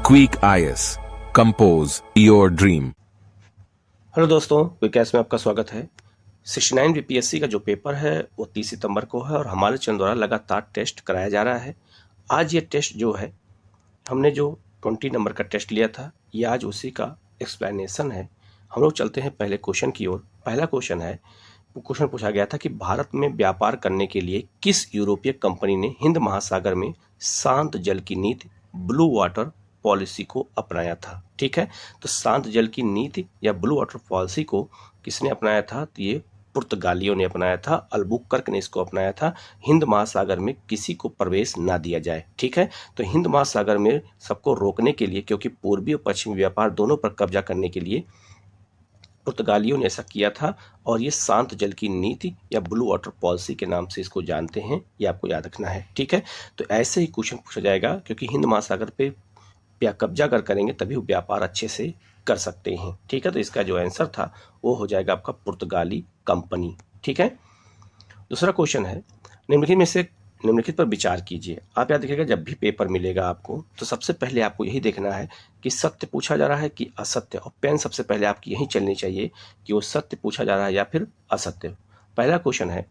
Quick IS. Compose your dream. Hello दोस्तों, quick में आपका स्वागत है। 69 बीपीएससी का जो पेपर है वो 30 सितंबर को है और हमारे चैनल द्वारा लगातार टेस्ट कराया जा रहा है। आज ये टेस्ट जो है, हमने जो 20 नंबर का टेस्ट लिया था, ये आज उसी का एक्सप्लेनेशन है। हम लोग चलते हैं पहले क्वेश्चन की ओर। पहला क्वेश्चन पूछा गया था कि भारत में व्यापार करने के लिए किस यूरोपीय कंपनी ने हिंद महासागर में शांत जल की नीति ब्लू वाटर पॉलिसी को अपनाया था। ठीक है, तो शांत जल की नीति या ब्लू वाटर पॉलिसी को किसने अपनाया था? तो ये पुर्तगालियों ने अपनाया था। अल्बुकर्क ने इसको अपनाया था। हिंद महासागर में किसी को प्रवेश ना दिया जाए। ठीक है, तो हिंद महासागर में सबको रोकने के लिए, क्योंकि पूर्वी और पश्चिमी व्यापार दोनों पर कब्जा करने के लिए पुर्तगालियों ने ऐसा किया था और ये शांत जल की नीति या ब्लू वाटर पॉलिसी के नाम से इसको जानते हैं। ये आपको याद रखना है। ठीक है, तो ऐसे ही क्वेश्चन पूछा जाएगा, क्योंकि हिंद महासागर पे कब्जा करेंगे तभी व्यापार अच्छे से कर सकते हैं। ठीक है, तो इसका जो आंसर था वो हो जाएगा आपका पुर्तगाली कंपनी। ठीक है, दूसरा क्वेश्चन है, निम्नलिखित पर विचार कीजिए। आप याद रखिएगा, जब भी पेपर मिलेगा आपको तो सबसे पहले आपको यही देखना है कि सत्य पूछा जा रहा है कि असत्य, और पेन सबसे पहले आपकी यही चलनी चाहिए कि वो सत्य पूछा जा रहा है या फिर असत्य। पहला क्वेश्चन है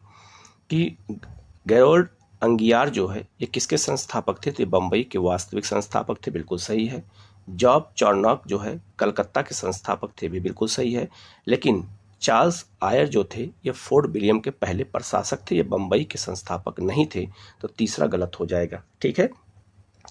कि गैरोल्ड अंगियार जो है ये किसके संस्थापक थे? तो बम्बई के वास्तविक संस्थापक थे, बिल्कुल सही है। जॉब चार्नॉक जो है कलकत्ता के संस्थापक थे, भी बिल्कुल सही है। लेकिन चार्ल्स आयर जो थे ये फोर्ट विलियम के पहले प्रशासक थे, ये बम्बई के संस्थापक नहीं थे। तो तीसरा गलत हो जाएगा। ठीक है,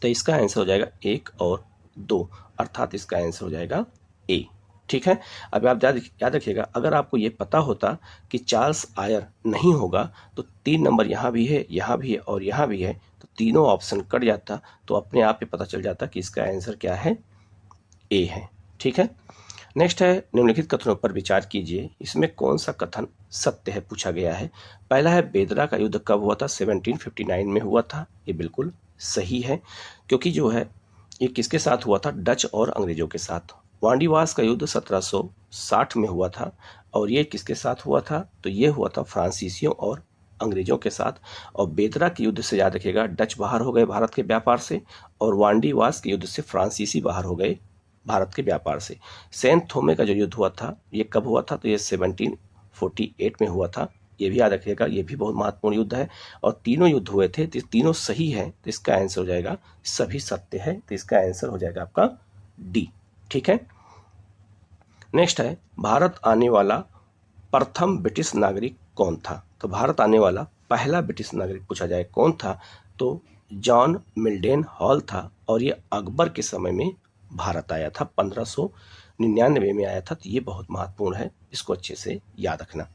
तो इसका आंसर हो जाएगा 1 और 2, अर्थात इसका आंसर हो जाएगा ए। ठीक है, अब आप याद रखिएगा, अगर आपको ये पता होता कि चार्ल्स आयर नहीं होगा तो 3 नंबर यहाँ भी है, यहाँ भी है और यहाँ भी है, तो तीनों ऑप्शन कट जाता, तो अपने आप ही पता चल जाता कि इसका आंसर क्या है, ए है। ठीक है, नेक्स्ट है, निम्नलिखित कथनों पर विचार कीजिए। इसमें कौन सा कथन सत्य है पूछा गया है। पहला है, बेदरा का युद्ध कब हुआ था? 1759 में हुआ था, ये बिल्कुल सही है, क्योंकि जो है ये किसके साथ हुआ था? डच और अंग्रेजों के साथ। वांडीवास का युद्ध 1760 में हुआ था और ये किसके साथ हुआ था? तो ये हुआ था फ्रांसीसियों और अंग्रेजों के साथ। और बेदरा के युद्ध से याद रखिएगा, डच बाहर हो गए भारत के व्यापार से, और वांडीवास के युद्ध से फ्रांसीसी बाहर हो गए भारत के व्यापार से। सेंट थोमे का जो युद्ध हुआ था ये कब हुआ था? तो ये 1748 में हुआ था, ये भी याद रखिएगा, ये भी बहुत महत्वपूर्ण युद्ध है। और तीनों युद्ध हुए थे, तो तीनों सही है, तो इसका आंसर हो जाएगा सभी सत्य है, तो इसका आंसर हो जाएगा आपका डी। ठीक है, नेक्स्ट है, भारत आने वाला प्रथम ब्रिटिश नागरिक कौन था? तो भारत आने वाला पहला ब्रिटिश नागरिक पूछा जाए कौन था, तो जॉन मिल्डेन हॉल था, और ये अकबर के समय में भारत आया था, 1599 में आया था। तो ये बहुत महत्वपूर्ण है, इसको अच्छे से याद रखना।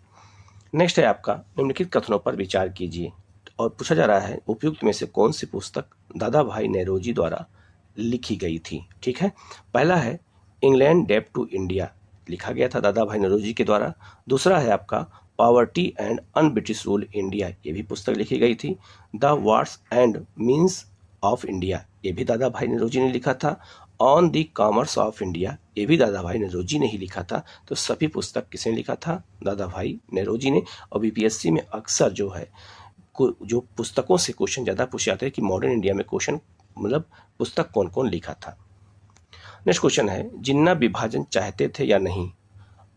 नेक्स्ट है आपका, निम्नलिखित कथनों पर विचार कीजिए, और पूछा जा रहा है उपयुक्त में से कौन सी पुस्तक दादा भाई नेरोजी द्वारा लिखी गई थी। ठीक है, पहला है इंग्लैंड डेब्ट टू इंडिया, लिखा गया था दादा भाई नेरोजी के द्वारा। दूसरा है आपका poverty and un British rule India, ये भी पुस्तक लिखी गई थी। The wants and means of India, ये भी दादा भाई नेरोजी ने लिखा था। On the commerce of India, ये भी दादा भाई नेरोजी ने ही लिखा था। तो सभी पुस्तक किसने लिखा था? दादा भाई नेरोजी ने। और बीपीएससी में अक्सर जो है जो पुस्तकों से क्वेश्चन ज़्यादा पूछे जाते हैं कि मॉडर्न इंडिया में क्वेश्चन मतलब पुस्तक कौन कौन लिखा था। नेक्स्ट क्वेश्चन है, जिन्ना विभाजन चाहते थे या नहीं?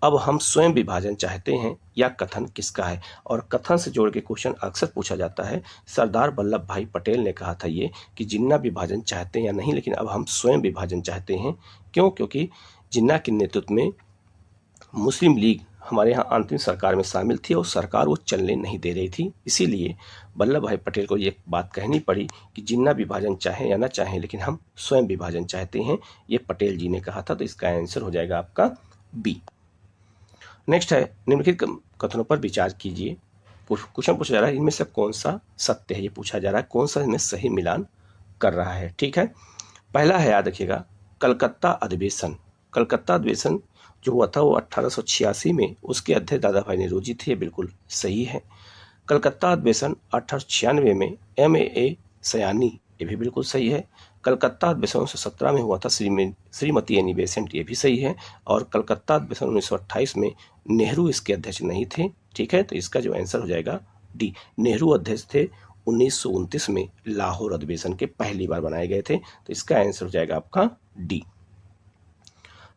अब हम स्वयं विभाजन चाहते हैं, या कथन किसका है? और कथन से जोड़ के क्वेश्चन अक्सर पूछा जाता है। सरदार वल्लभ भाई पटेल ने कहा था ये कि जिन्ना विभाजन चाहते हैं या नहीं, लेकिन अब हम स्वयं विभाजन चाहते हैं। क्यों? क्योंकि जिन्ना के नेतृत्व में मुस्लिम लीग हमारे यहाँ अंतरिम सरकार में शामिल थी और सरकार वो चलने नहीं दे रही थी, इसीलिए वल्लभ भाई पटेल को ये बात कहनी पड़ी कि जिन्ना विभाजन चाहें या ना चाहें, लेकिन हम स्वयं विभाजन चाहते हैं, ये पटेल जी ने कहा था। तो इसका आंसर हो जाएगा आपका बी। नेक्स्ट है, निम्नलिखित कथनों पर विचार कीजिए। क्वेश्चन पूछा जा रहा है इनमें से कौन सा सत्य है, ये पूछा जा रहा है कौन सा इनमें सही मिलान कर रहा है। ठीक है, पहला है, याद रखिएगा, कलकत्ता अधिवेशन। कलकत्ता अधिवेशन जो हुआ था वो 1886 में, उसके अध्यक्ष दादा भाई नेरोजी थे, बिल्कुल सही है। कलकत्ता अधिवेशन 1896 में MAA सयानी, ये भी बिल्कुल सही है। कलकत्ता अधिवेशन 1917 में हुआ था श्रीमती एनी बेसेंट, ये भी सही है। और कलकत्ता अधिवेशन 1928 में नेहरू इसके अध्यक्ष नहीं थे। ठीक है, तो इसका जो आंसर हो जाएगा डी, नेहरू अध्यक्ष थे 1929 में लाहौर अधिवेशन के पहली बार बनाए गए थे। तो इसका आंसर हो जाएगा आपका डी।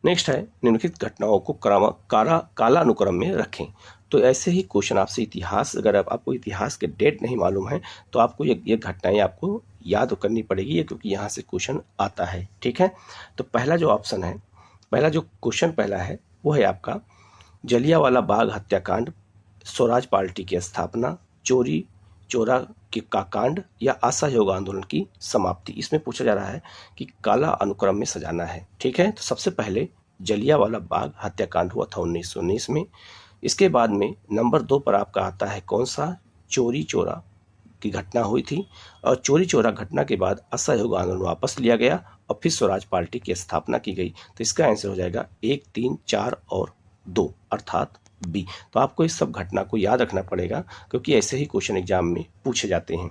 नेक्स्ट है निम्नलिखित घटनाओं को कालानुक्रम में रखें। तो ऐसे ही क्वेश्चन आपसे इतिहास, अगर आपको इतिहास के डेट नहीं मालूम है तो आपको ये घटनाएं आपको याद करनी पड़ेगी, क्योंकि यहाँ से क्वेश्चन आता है। ठीक है, तो पहला जो ऑप्शन है, पहला जो क्वेश्चन पहला है वो है आपका जलियांवाला बाग हत्याकांड, स्वराज पार्टी की स्थापना, चोरी चोरा का कांड या असहयोग आंदोलन की समाप्ति। इसमें पूछा जा रहा है कि काला अनुक्रम में सजाना है। ठीक है, तो सबसे पहले जलियांवाला बाग हत्याकांड हुआ था 1919 में। इसके बाद में नंबर 2 पर आपका आता है कौन सा, चोरी चोरा की घटना हुई थी, और चोरी चोरा घटना के बाद असहयोग आंदोलन वापस लिया गया और फिर स्वराज पार्टी की स्थापना की गई। तो इसका आंसर हो जाएगा 1, 3, 4 और 2 अर्थात बी। तो आपको इस सब घटना को याद रखना पड़ेगा, क्योंकि ऐसे ही क्वेश्चन एग्जाम में पूछे जाते हैं।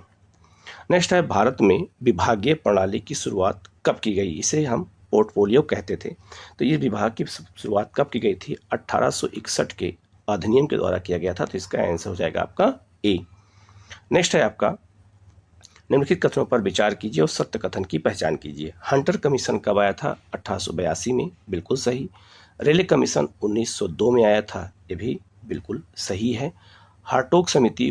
नेक्स्ट है भारत में विभागीय प्रणाली की शुरुआत कब की गई। इसे हम पोर्टफोलियो कहते थे। तो ये विभाग की शुरुआत कब की गई थी, 1861 के अधिनियम के द्वारा किया गया था। तो इसका आंसर हो जाएगा आपका ए। नेक्स्ट है आपका निम्नलिखित कथनों पर विचार कीजिए और सत्य कथन की पहचान कीजिए। हंटर कमीशन कब आया था, 1882 में, बिल्कुल सही। रेले कमीशन 1902 में आया था, ये भी बिल्कुल सही है। हार्टोग समिति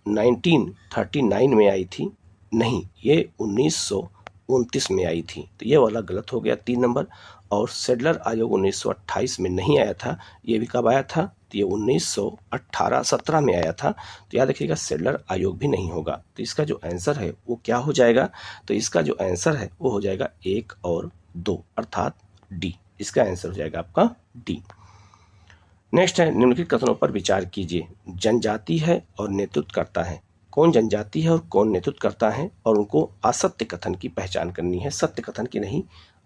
1939 में आई थी, नहीं, ये 1929 में आई थी। तो ये वाला गलत हो गया 3 नंबर। और सेडलर आयोग 1928 में नहीं आया था, ये भी कब आया था, तो ये 1917 में आया था। तो याद रखिएगा सेडलर आयोग भी नहीं होगा। तो इसका जो आंसर है वो क्या हो जाएगा, तो इसका जो आंसर है वो हो जाएगा 1 और 2 अर्थात डी। इसका आंसर हो जाएगा आपका डी। नेक्स्ट है निम्नलिखित कथनों पर विचार कीजिए। जनजाति है और नेतृत्व करता है। कौन जनजाति है और कौन नेतृत्व करता है, और उनको असत्य कथन की पहचान करनी है, सत्य कथन की नहीं,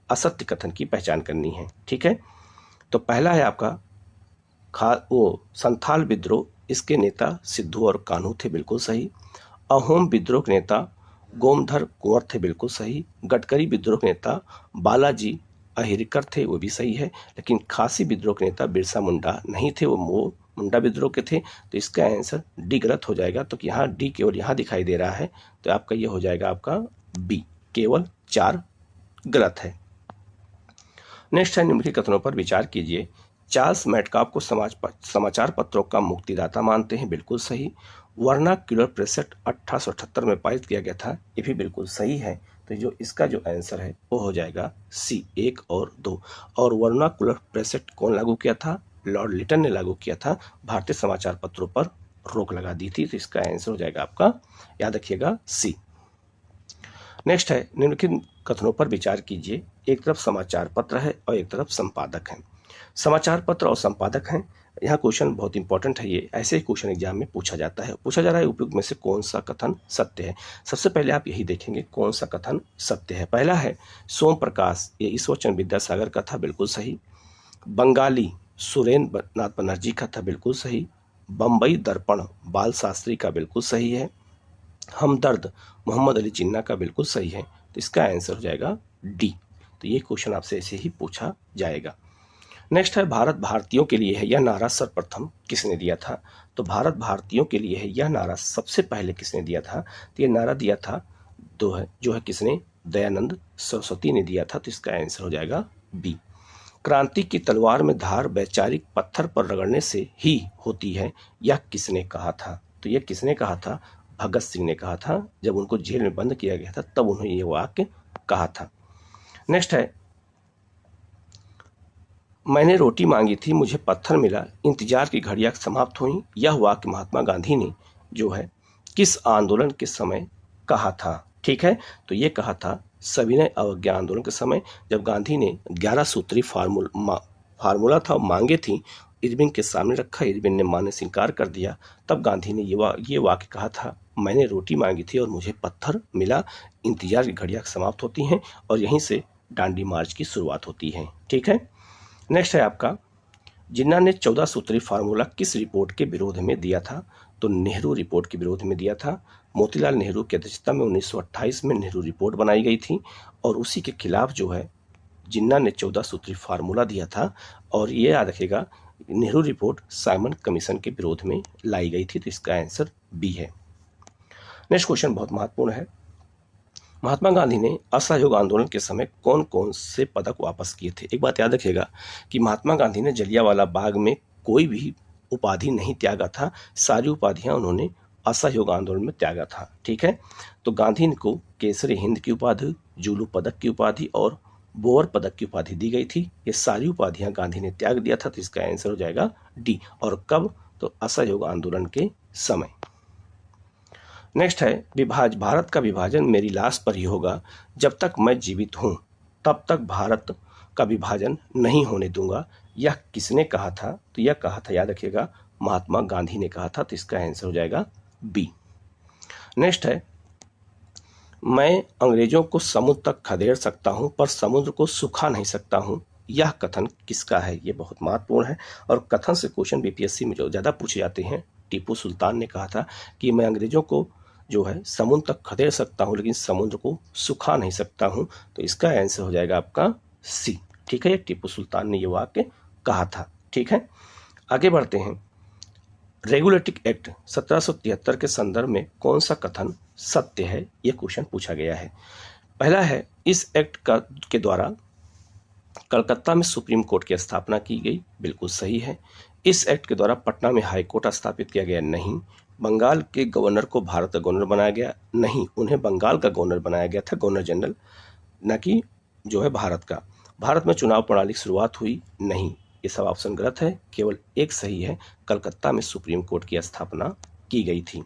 असत्य कथन की पहचान करनी है। ठीक है, तो पहला है आपका संथाल विद्रोह, इसके नेता सिद्धू और कान्हू थे, बिल्कुल सही। अहोम विद्रोह के नेता गोमधर कुंवर थे, बिल्कुल सही। गडकरी विद्रोह के नेता बालाजी अहिरकर थे, वो भी सही है। लेकिन खासी विद्रोह के नेता बिरसा मुंडा नहीं थे, वो मुंडा विद्रोह के थे। तो इसका आंसर डी गलत हो जाएगा। तो यहाँ डी केवल यहाँ दिखाई दे रहा है, तो आपका ये हो जाएगा आपका बी, केवल 4 गलत है। नेक्स्ट है निम्नलिखित कथनों पर विचार कीजिए। चार्ल्स मैटकाफ को समाचार पत्रों का मुक्तिदाता मानते हैं, बिल्कुल सही। वर्नाक्युलर प्रेस एक्ट 1878 में पारित किया गया था, ये भी बिल्कुल सही है। तो जो इसका जो आंसर है वो हो जाएगा सी, 1 और 2। और वर्नाक्युलर प्रेस एक्ट कौन लागू किया था, लॉर्ड लिटन ने लागू किया था, भारतीय समाचार पत्रों पर रोक लगा दी थी। तो इसका आंसर हो जाएगा आपका, याद रखिएगा, सी। नेक्स्ट है निम्नलिखित कथनों पर विचार कीजिए। एक तरफ समाचार पत्र है और एक तरफ संपादक है। समाचार पत्र और संपादक हैं। यहाँ क्वेश्चन बहुत इंपॉर्टेंट है, ये ऐसे ही क्वेश्चन एग्जाम में पूछा जाता है। पूछा जा रहा है उपयुक्त में से कौन सा कथन सत्य है। सबसे पहले आप यही देखेंगे कौन सा कथन सत्य है। पहला है सोम प्रकाश, ये ईश्वरचंद्र विद्यासागर का था, बिल्कुल सही। बंगाली सुरेंद्र नाथ बनर्जी का था, बिल्कुल सही। बम्बई दर्पण बाल शास्त्री का बिल्कुल सही है। हमदर्द मोहम्मद अली जिन्ना का बिल्कुल सही है। तो इसका आंसर हो जाएगा डी। तो ये क्वेश्चन आपसे ऐसे ही पूछा जाएगा। नेक्स्ट है भारत भारतीयों के लिए है, यह नारा सर्वप्रथम किसने दिया था। तो भारत भारतीयों के लिए है, यह नारा सबसे पहले किसने दिया था, तो ये नारा दिया था जो है किसने, दयानंद सरस्वती ने दिया था। तो इसका आंसर हो जाएगा बी। क्रांति की तलवार में धार वैचारिक पत्थर पर रगड़ने से ही होती है, यह किसने कहा था। तो यह किसने कहा था, भगत सिंह ने कहा था। जब उनको जेल में बंद किया गया था तब उन्होंने ये वाक्य कहा था। नेक्स्ट है मैंने रोटी मांगी थी मुझे पत्थर मिला, इंतजार की घड़ियां समाप्त हुई। यह वाक्य महात्मा गांधी ने जो है किस आंदोलन के समय कहा था। ठीक है, तो ये कहा था सविनय अवज्ञा आंदोलन के समय, जब गांधी ने 11 सूत्री फार्मूला था, मांगे थी, इरविन के सामने रखा, इरविन ने मानने से इनकार कर दिया। तब गांधी ने ये वाक्य कहा था, मैंने रोटी मांगी थी और मुझे पत्थर मिला, इंतजार की घड़ियां समाप्त होती हैं, और यहीं से डांडी मार्च की शुरुआत होती है। ठीक है, नेक्स्ट है आपका जिन्ना ने 14 सूत्री फार्मूला किस रिपोर्ट के विरोध में दिया था। तो नेहरू रिपोर्ट के विरोध में दिया था। मोतीलाल नेहरू की अध्यक्षता में 1928 में नेहरू रिपोर्ट बनाई गई थी, और उसी के खिलाफ जो है जिन्ना ने 14 सूत्री फार्मूला दिया था। और ये याद रखिएगा नेहरू रिपोर्ट साइमन कमीशन के विरोध में लाई गई थी। तो इसका आंसर बी है। नेक्स्ट क्वेश्चन बहुत महत्वपूर्ण है। महात्मा गांधी ने असहयोग आंदोलन के समय कौन कौन से पदक वापस किए थे? एक बात याद रखिएगा कि महात्मा गांधी ने जलियांवाला बाग में कोई भी उपाधि नहीं त्यागा था, सारी उपाधियां उन्होंने असहयोग आंदोलन में त्यागा था। ठीक है, तो गांधी को केसरी हिंद की उपाधि, जुलू पदक की उपाधि और बोअर पदक की उपाधि दी गई थी। ये सारी उपाधियां गांधी ने त्याग दिया था, तो इसका आंसर हो जाएगा डी। और कब? तो असहयोग आंदोलन के समय। नेक्स्ट है भारत का विभाजन मेरी लाश पर ही होगा, जब तक मैं जीवित हूं तब तक भारत का विभाजन नहीं होने दूंगा। यह किसने कहा था? तो यह कहा था, याद रखिएगा, महात्मा गांधी ने कहा था, तो इसका आंसर हो जाएगा बी। नेक्स्ट है मैं अंग्रेजों को समुद्र तक खदेड़ सकता हूं पर समुद्र को सुखा नहीं सकता हूं, यह कथन किसका है? ये बहुत महत्वपूर्ण है और कथन से क्वेश्चन बीपीएससी में जो ज़्यादा पूछे जाते हैं। टीपू सुल्तान ने कहा था कि मैं अंग्रेजों को जो है समुद्र तक खदेड़ सकता हूं लेकिन समुद्र को सुखा नहीं सकता हूं, तो इसका आंसर हो जाएगा आपका सी। ठीक है, ये टीपू सुल्तान ने ये वाक्य कहा था। ठीक है, आगे बढ़ते हैं। रेगुलेटिंग एक्ट 1773 के संदर्भ में कौन सा कथन सत्य है? यह क्वेश्चन पूछा गया है। पहला है इस एक्ट के द्वारा कलकत्ता में सुप्रीम कोर्ट की स्थापना की गई, बिल्कुल सही है। इस एक्ट के द्वारा पटना में हाई कोर्ट स्थापित किया गया, नहीं। बंगाल के गवर्नर को भारत का गवर्नर बनाया गया, नहीं, उन्हें बंगाल का गवर्नर बनाया गया था, गवर्नर जनरल, न कि जो है भारत का। भारत में चुनाव प्रणाली की शुरुआत हुई, नहीं। ये सब ऑप्शन गलत है, केवल एक सही है, कलकत्ता में सुप्रीम कोर्ट की स्थापना की गई थी।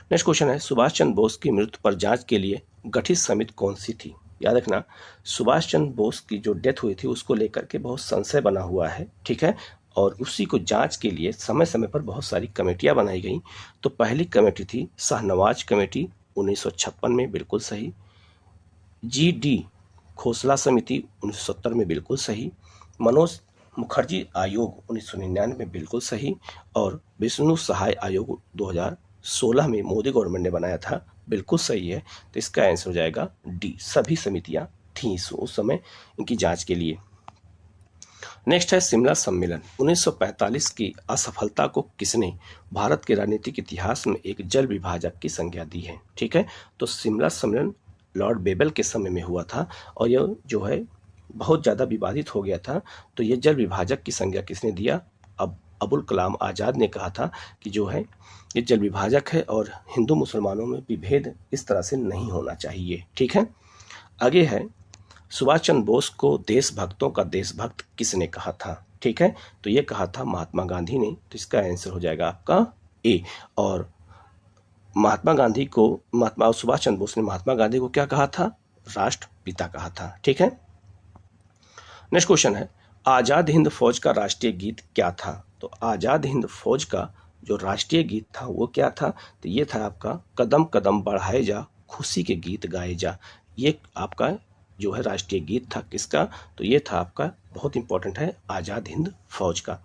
नेक्स्ट क्वेश्चन है सुभाष चंद्र बोस की मृत्यु पर जांच के लिए गठित समिति कौन सी थी? याद रखना, सुभाष चंद्र बोस की जो डेथ हुई थी उसको लेकर के बहुत संशय बना हुआ है। ठीक है, और उसी को जांच के लिए समय समय पर बहुत सारी कमेटियां बनाई गई। तो पहली कमेटी थी शाहनवाज कमेटी 1956 में, बिल्कुल सही। GD खोसला समिति 1970 में, बिल्कुल सही। मनोज मुखर्जी आयोग 1999 में, बिल्कुल सही। और विष्णु सहाय आयोग 2016 में मोदी गवर्नमेंट ने बनाया था, बिल्कुल सही है। तो इसका आंसर हो जाएगा डी, सभी समितियां थीं उस समय इनकी जांच के लिए। नेक्स्ट है शिमला सम्मेलन 1945 की असफलता को किसने भारत के राजनीतिक इतिहास में एक जल विभाजक की संज्ञा दी है? ठीक है, तो शिमला सम्मेलन लॉर्ड बेबल के समय में हुआ था और यह जो है बहुत ज़्यादा विवादित हो गया था। तो ये जल विभाजक की संज्ञा किसने दिया? अब अबुल कलाम आज़ाद ने कहा था कि जो है ये जल विभाजक है और हिंदू मुसलमानों में विभेद इस तरह से नहीं होना चाहिए। ठीक है, आगे है सुभाष चंद्र बोस को देशभक्तों का देशभक्त किसने कहा था? ठीक है, तो ये कहा था महात्मा गांधी ने, तो इसका आंसर हो जाएगा आपका ए। और सुभाष चंद्र बोस ने महात्मा गांधी को क्या कहा था? राष्ट्रपिता कहा था। ठीक है, नेक्स्ट क्वेश्चन है आजाद हिंद फौज का राष्ट्रीय गीत क्या था? तो आजाद हिंद फौज का जो राष्ट्रीय गीत था वो क्या था? तो ये था आपका कदम कदम बढ़ाए जा, खुशी के गीत गाए जा। ये आपका जो है राष्ट्रीय गीत था किसका? तो ये था आपका, बहुत इंपॉर्टेंट है, आजाद हिंद फौज का।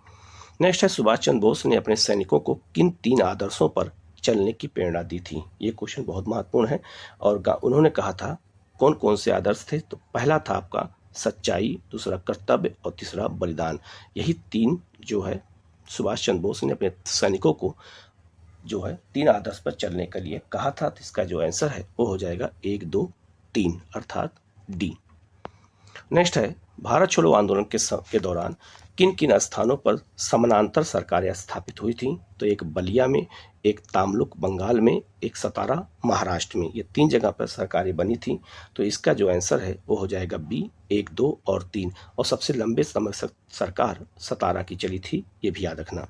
नेक्स्ट है सुभाष चंद्र बोस ने अपने सैनिकों को किन 3 आदर्शों पर चलने की प्रेरणा दी थी? ये क्वेश्चन बहुत महत्वपूर्ण है और उन्होंने कहा था कौन कौन से आदर्श थे? तो पहला था आपका सच्चाई, दूसरा कर्तव्य और तीसरा बलिदान। यही 3 जो है सुभाष चंद्र बोस ने अपने सैनिकों को जो है 3 आदर्श पर चलने के लिए कहा था। तो इसका जो आंसर है वो हो जाएगा 1, 2, 3 अर्थात डी। नेक्स्ट है भारत छोड़ो आंदोलन के दौरान किन किन स्थानों पर समानांतर सरकारें स्थापित हुई थी? तो एक बलिया में, एक तामलुक बंगाल में, एक सतारा महाराष्ट्र में। ये 3 जगह पर सरकारें बनी थी। तो इसका जो आंसर है वो हो जाएगा बी, 1, 2 और 3। और सबसे लंबे समय सरकार सतारा की चली थी, ये भी याद रखना।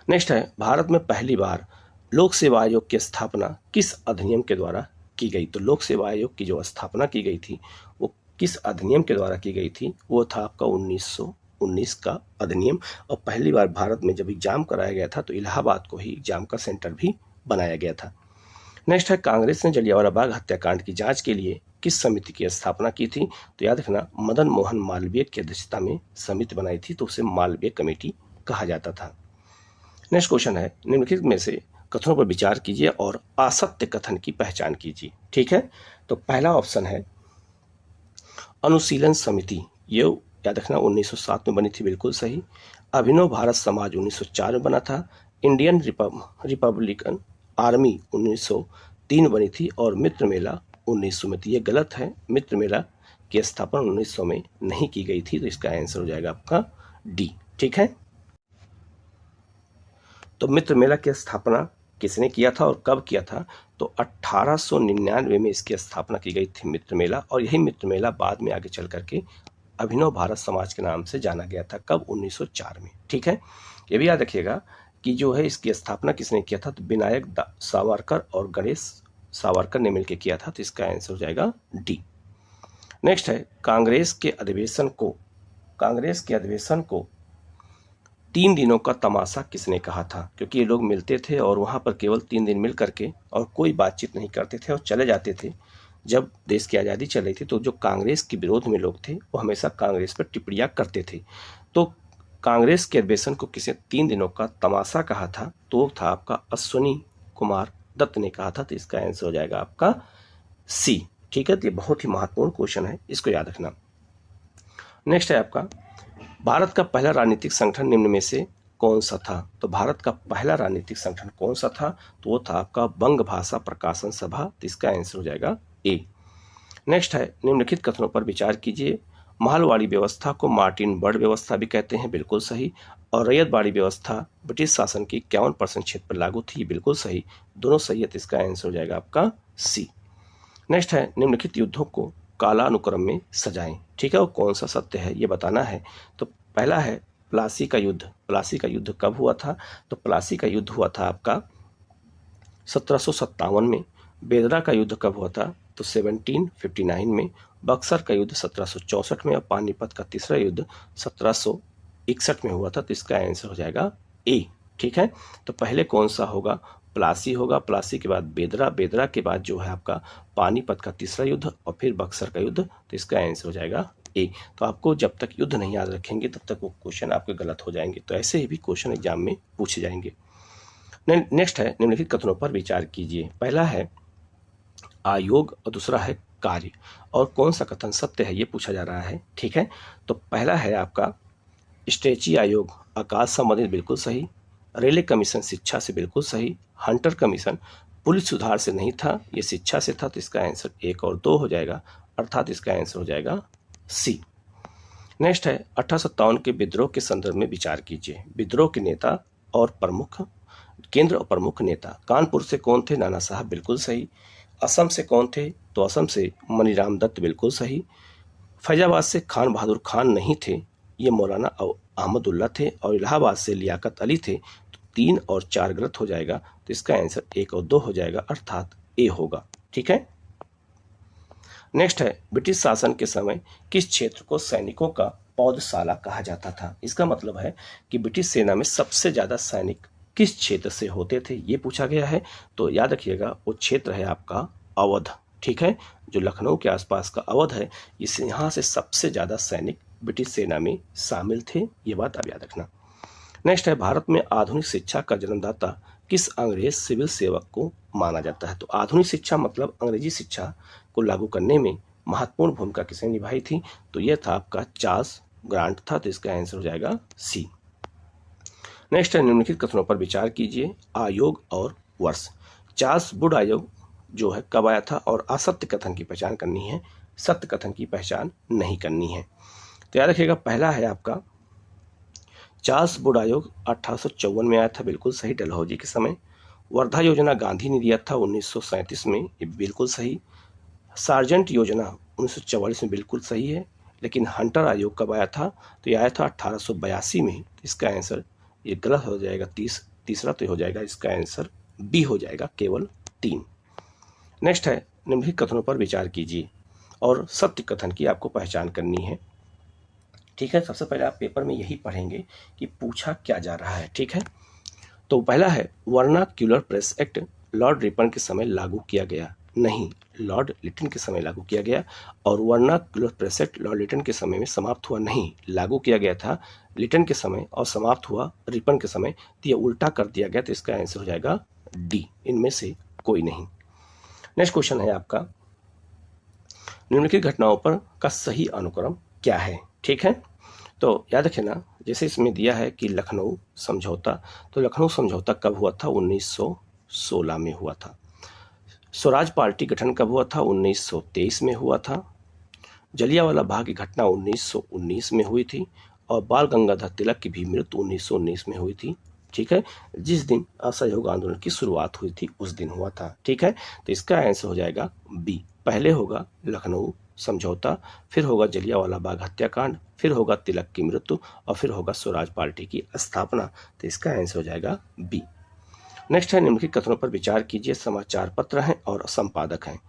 नेक्स्ट है भारत में पहली बार लोक सेवा आयोग की स्थापना किस अधिनियम के द्वारा की गई? तो लोक सेवा आयोग की जो स्थापना की गई थी वो किस अधिनियम के द्वारा की गई थी? वो था आपका 1919 का अधिनियम। और पहली बार भारत में जब एग्जाम कराया गया था तो इलाहाबाद को ही एग्जाम का सेंटर भी बनाया गया था। नेक्स्ट है कांग्रेस ने जलियांवाला बाग हत्याकांड की जांच के लिए किस समिति की स्थापना की थी? तो याद रखना मदन मोहन मालवीय की अध्यक्षता में समिति बनाई थी, तो उसे मालवीय कमेटी कहा जाता था। नेक्स्ट क्वेश्चन है निम्नलिखित में से कथनों पर विचार कीजिए और असत्य कथन की पहचान कीजिए। ठीक है, तो पहला ऑप्शन है अनुशीलन समिति, ये याद रखना 1907 में बनी थी, बिल्कुल सही। अभिनव भारत समाज 1904 में बना था। इंडियन रिपब्लिकन आर्मी 1903 बनी थी और मित्र मेला 1900 में थी। ये गलत है, मित्र मेला की स्थापना 1900 में नहीं की गई थी, तो इसका आंसर हो जाएगा आपका डी। ठीक है, तो मित्र मेला की स्थापना किसने किया था और कब किया था? तो 1899 में इसकी स्थापना की गई थी मित्र मेला, और यही मित्र मेला बाद में आगे चल करके अभिनव भारत समाज के नाम से जाना गया था। कब? 1904 में। ठीक है, ये भी याद रखिएगा कि जो है इसकी स्थापना किसने किया था? तो विनायक सावरकर और गणेश सावरकर ने मिलकर किया था, तो इसका आंसर हो जाएगा डी। नेक्स्ट है कांग्रेस के अधिवेशन को 3 दिनों का तमाशा किसने कहा था? क्योंकि ये लोग मिलते थे और वहां पर केवल 3 दिन मिल करके और कोई बातचीत नहीं करते थे और चले जाते थे। जब देश की आज़ादी चल रही थी तो जो कांग्रेस के विरोध में लोग थे वो हमेशा कांग्रेस पर टिप्पणियां करते थे। तो कांग्रेस के अधिवेशन को किसी 3 दिनों का तमाशा कहा था, तो वो था आपका अश्विनी कुमार दत्त ने कहा था, तो इसका आंसर हो जाएगा आपका सी। ठीक है, तो ये बहुत ही महत्वपूर्ण क्वेश्चन है, इसको याद रखना। नेक्स्ट है आपका भारत का पहला राजनीतिक संगठन निम्न में से कौन सा था? तो भारत का पहला राजनीतिक संगठन कौन सा था? तो वो था आपका बंग भाषा प्रकाशन सभा, तो इसका आंसर हो जाएगा ए। नेक्स्ट है निम्नलिखित कथनों पर विचार कीजिए। महलवाड़ी व्यवस्था को मार्टिन बर्ड व्यवस्था भी कहते हैं, बिल्कुल सही। और रैयतवाड़ी व्यवस्था ब्रिटिश शासन की 51% क्षेत्र पर लागू थी, बिल्कुल सही। दोनों सही है, तो इसका आंसर हो जाएगा आपका सी। नेक्स्ट है निम्नलिखित युद्धों को कालानुक्रम में सजाएं। ठीक है, वो कौन सा सत्य है ये बताना है। तो पहला है प्लासी का युद्ध। प्लासी का युद्ध कब हुआ था? तो प्लासी का युद्ध हुआ था आपका 1757 में। बेदरा का युद्ध कब हुआ था? तो 1759 में। बक्सर का युद्ध 1764 में और पानीपत का तीसरा युद्ध 1761 में हुआ था, तो इसका आंसर हो जाएगा ए। ठीक है, तो पहले कौन सा होगा? प्लासी होगा, प्लासी के बाद बेदरा, बेदरा के बाद जो है आपका पानीपत का तीसरा युद्ध और फिर बक्सर का युद्ध, तो इसका आंसर हो जाएगा ए। तो आपको जब तक युद्ध नहीं याद रखेंगे तब तक वो क्वेश्चन आपके गलत हो जाएंगे, तो ऐसे ही भी क्वेश्चन एग्जाम में पूछे जाएंगे। नेक्स्ट है निम्नलिखित कथनों पर विचार कीजिए। पहला है आयोग और दूसरा है कार्य, और कौन सा कथन सत्य है ये पूछा जा रहा है। ठीक है, तो पहला है आपका स्ट्रेची आयोग आकाश संबंधित, बिल्कुल सही। रेले कमीशन शिक्षा से, बिल्कुल सही। हंटर कमीशन पुलिस सुधार से नहीं था, ये शिक्षा से था, तो इसका आंसर 1 और 2 हो जाएगा, अर्थात इसका आंसर हो जाएगा सी। नेक्स्ट है 1857 के विद्रोह के संदर्भ में विचार कीजिए। विद्रोह के नेता और प्रमुख, केंद्र और प्रमुख नेता। कानपुर से कौन थे? नाना साहब, बिल्कुल सही। असम से कौन थे? तो असम से मनीराम दत्त, बिल्कुल सही। फैजाबाद से खान बहादुर खान नहीं थे, ये मौलाना अहमदुल्ला थे। और इलाहाबाद से लियाकत अली थे, तो 3 और 4 गलत हो जाएगा, तो इसका आंसर 1 और 2 हो जाएगा, अर्थात ए होगा। ठीक है, नेक्स्ट है ब्रिटिश शासन के समय किस क्षेत्र को सैनिकों का पौधशाला कहा जाता था? इसका मतलब है कि ब्रिटिश सेना में सबसे ज्यादा सैनिक किस क्षेत्र से होते थे ये पूछा गया है। तो याद रखिएगा वो क्षेत्र है आपका अवध। ठीक है, जो लखनऊ के आसपास का अवध है, इस यहाँ से सबसे ज्यादा सैनिक ब्रिटिश सेना में शामिल थे, ये बात आप याद रखना। नेक्स्ट है भारत में आधुनिक शिक्षा का जन्मदाता किस अंग्रेज सिविल सेवक को माना जाता है? तो आधुनिक शिक्षा मतलब अंग्रेजी शिक्षा को लागू करने में महत्वपूर्ण भूमिका किसने निभाई थी? तो यह था आपका चार्ल्स ग्रांट था, तो इसका आंसर हो जाएगा सी। नेक्स्ट है निम्नलिखित कथनों पर विचार कीजिए। आयोग और वर्ष। चार्ल्स वुड आयोग जो है कब आया था? और असत्य कथन की पहचान करनी है, सत्य कथन की पहचान नहीं करनी है। तो याद रखिएगा पहला है आपका चार्ल्स वुड आयोग 1854 में आया था, बिल्कुल सही, डलहौजी के समय। वर्धा योजना गांधी ने दिया था 1937 में, ये बिल्कुल सही। सार्जेंट योजना 1944 में, बिल्कुल सही है। लेकिन हंटर आयोग कब आया था? तो ये आया था 1882 में, इसका आंसर ये गलत हो जाएगा, तीसरा तो हो जाएगा, इसका आंसर बी हो जाएगा, केवल 3। नेक्स्ट है निम्नलिखित कथनों पर विचार कीजिए और सत्य कथन की आपको पहचान करनी है। ठीक है, सबसे पहले आप पेपर में यही पढ़ेंगे कि पूछा क्या जा रहा है। ठीक है, तो पहला है vernacular press act Lord Ripon के समय लागू किया गया, नहीं, लॉर्ड लिटन के समय लागू किया गया। और vernacular press act Lord Lytton के समय में समाप्त हुआ नहीं, लागू किया गया था लिटन के समय और समाप्त हुआ रिपन के समय, तो ये उल्टा कर दिया गया, तो इसका आंसर हो जाएगा डी, इनमें से कोई नहीं। नेक्स्ट क्वेश्चन है आपका निम्नलिखित घटनाओं पर का सही अनुक्रम क्या है? ठीक है, तो याद रखिए ना, जैसे इसमें दिया है कि लखनऊ समझौता, तो लखनऊ समझौता कब हुआ था? 1916 में हुआ था। स्वराज पार्टी गठन कब हुआ था? 1923 में हुआ था। जलियांवाला बाग की घटना 1919 में हुई थी और बाल गंगाधर तिलक की भी मृत्यु 1919 में हुई थी। ठीक है, जिस दिन असहयोग आंदोलन की शुरुआत हुई थी उस दिन हुआ था। ठीक है, तो इसका आंसर हो जाएगा बी। पहले होगा लखनऊ समझौता, फिर होगा जलियांवाला बाग हत्याकांड, फिर होगा तिलक की मृत्यु और फिर होगा स्वराज पार्टी की स्थापना। तो इसका आंसर हो जाएगा बी। नेक्स्ट है, निम्नलिखित कथनों पर विचार कीजिए। समाचार पत्र हैं और संपादक हैं।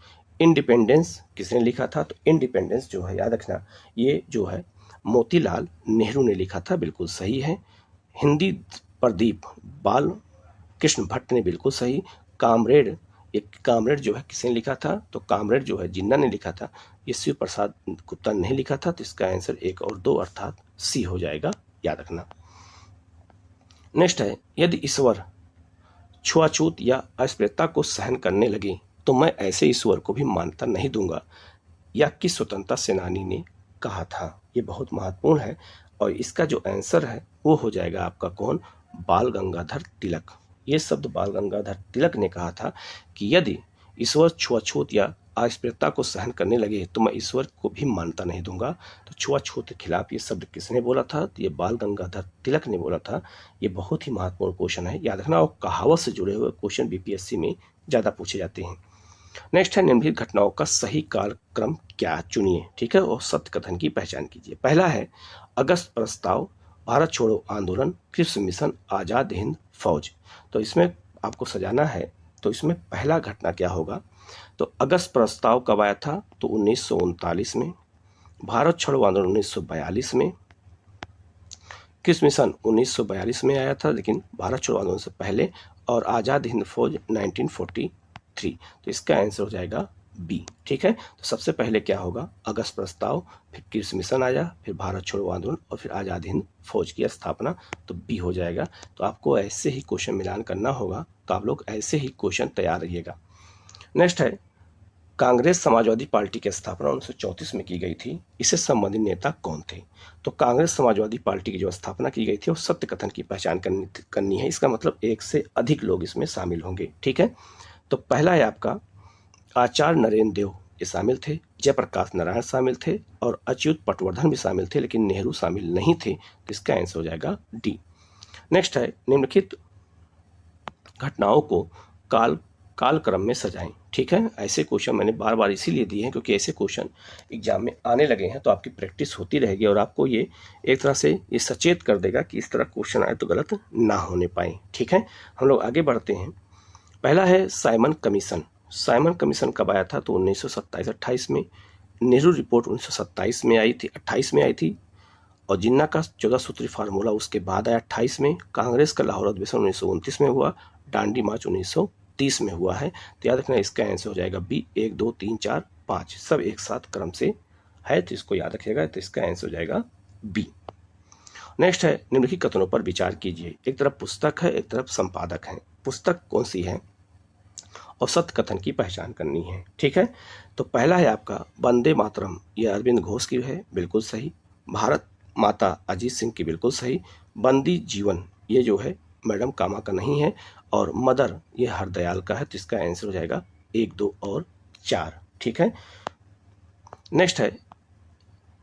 इंडिपेंडेंस किसने लिखा था? तो इंडिपेंडेंस जो है याद रखना, ये जो है मोतीलाल नेहरू ने लिखा था, बिल्कुल सही है। हिंदी प्रदीप बाल कृष्ण भट्ट ने, बिल्कुल सही। कामरेड, एक कामरेड जो है किसने लिखा था? तो कामरेड जो है जिन्ना ने लिखा था, ये शिव प्रसाद गुप्ता ने लिखा था। तो इसका आंसर 1 और 2 अर्थात सी हो जाएगा, याद रखना। नेक्स्ट है, यदि ईश्वर छुआछूत या अस्पृश्यता को सहन करने लगे तो मैं ऐसे ईश्वर को भी मान्यता नहीं दूंगा, या किस स्वतंत्रता सेनानी ने कहा था? ये बहुत महत्वपूर्ण है और इसका जो आंसर है वो हो जाएगा आपका कौन? बाल गंगाधर तिलक। ये शब्द बाल गंगाधर तिलक ने कहा था कि यदि ईश्वर छुआछूत या अस्पृश्यता को सहन करने लगे तो मैं ईश्वर को भी मान्यता नहीं दूंगा। तो छुआछूत के खिलाफ ये शब्द किसने बोला था? तो ये बाल गंगाधर तिलक ने बोला था। ये बहुत ही महत्वपूर्ण क्वेश्चन है, याद रखना। और कहावत से जुड़े हुए क्वेश्चन बीपीएससी में ज़्यादा पूछे जाते हैं। नेक्स्ट है, निम्नलिखित घटनाओं का सही कालक्रम क्या चुनिए। ठीक है, और सत्य कथन की पहचान कीजिए। पहला है अगस्त प्रस्ताव, भारत छोड़ो आंदोलन, क्रिप्स मिशन, आज़ाद हिंद फौज। तो इसमें आपको सजाना है, तो इसमें पहला घटना क्या होगा? तो अगस्त प्रस्ताव कब आया था? तो 1939 में। भारत छोड़ो आंदोलन 1942 में। क्रिप्स मिशन 1942 में आया था, लेकिन भारत छोड़ो आंदोलन से पहले। और आज़ाद हिंद फौज 1943। तो इसका आंसर हो जाएगा बी। ठीक है, तो सबसे पहले क्या होगा? अगस्त प्रस्ताव, फिर क्रिप्स मिशन आया, फिर भारत छोड़ो आंदोलन और फिर आज़ाद हिंद फौज की स्थापना। तो बी हो जाएगा। तो आपको ऐसे ही क्वेश्चन मिलान करना होगा, तो आप लोग ऐसे ही क्वेश्चन तैयार रहिएगा। नेक्स्ट है, कांग्रेस समाजवादी पार्टी की स्थापना 1934 में की गई थी, इससे संबंधित नेता कौन थे? तो कांग्रेस समाजवादी पार्टी की जो स्थापना की गई थी वो सत्य कथन की पहचान करनी है। इसका मतलब एक से अधिक लोग इसमें शामिल होंगे। ठीक है, तो पहला है आपका आचार्य नरेंद्र देव, ये शामिल थे। जयप्रकाश नारायण शामिल थे और अच्युत पटवर्धन भी शामिल थे, लेकिन नेहरू शामिल नहीं थे। तो इसका आंसर हो जाएगा डी। नेक्स्ट है, निम्नलिखित घटनाओं को कालक्रम में सजाएं। ठीक है, ऐसे क्वेश्चन मैंने बार बार इसीलिए दिए हैं क्योंकि ऐसे क्वेश्चन एग्जाम में आने लगे हैं, तो आपकी प्रैक्टिस होती रहेगी और आपको ये एक तरह से ये सचेत कर देगा कि इस तरह क्वेश्चन आए तो गलत ना होने पाए। ठीक है, हम लोग आगे बढ़ते हैं। पहला है साइमन कमीशन। साइमन कमीशन कब आया था? तो 1927-28 में। नेहरू रिपोर्ट 1927 में आई थी, 28 में आई थी। और जिन्ना का 14 सूत्री फार्मूला उसके बाद आया 28 में। कांग्रेस का लाहौर अधिवेशन 1929 में हुआ। डांडी मार्च 1930 में हुआ है। तो याद रखना, इसका आंसर हो जाएगा बी। 1 2 3 4 5 सब एक साथ क्रम से है, तो इसको याद रखिएगा। तो इसका आंसर हो जाएगा बी। नेक्स्ट है, निम्नलिखित कथनों पर विचार कीजिए। एक तरफ पुस्तक है, एक तरफ संपादक है। पुस्तक कौन सी है और सत्य कथन की पहचान करनी है। ठीक है, तो पहला है आपका वंदे मातरम, ये अरविंद घोष की है, बिल्कुल सही। भारत माता अजीत सिंह की, बिल्कुल सही। बंदी जीवन, ये जो है मैडम कामा का नहीं है। और मदर, ये हरदयाल का है। तो इसका आंसर हो जाएगा 1 2 और 4। ठीक है, नेक्स्ट है,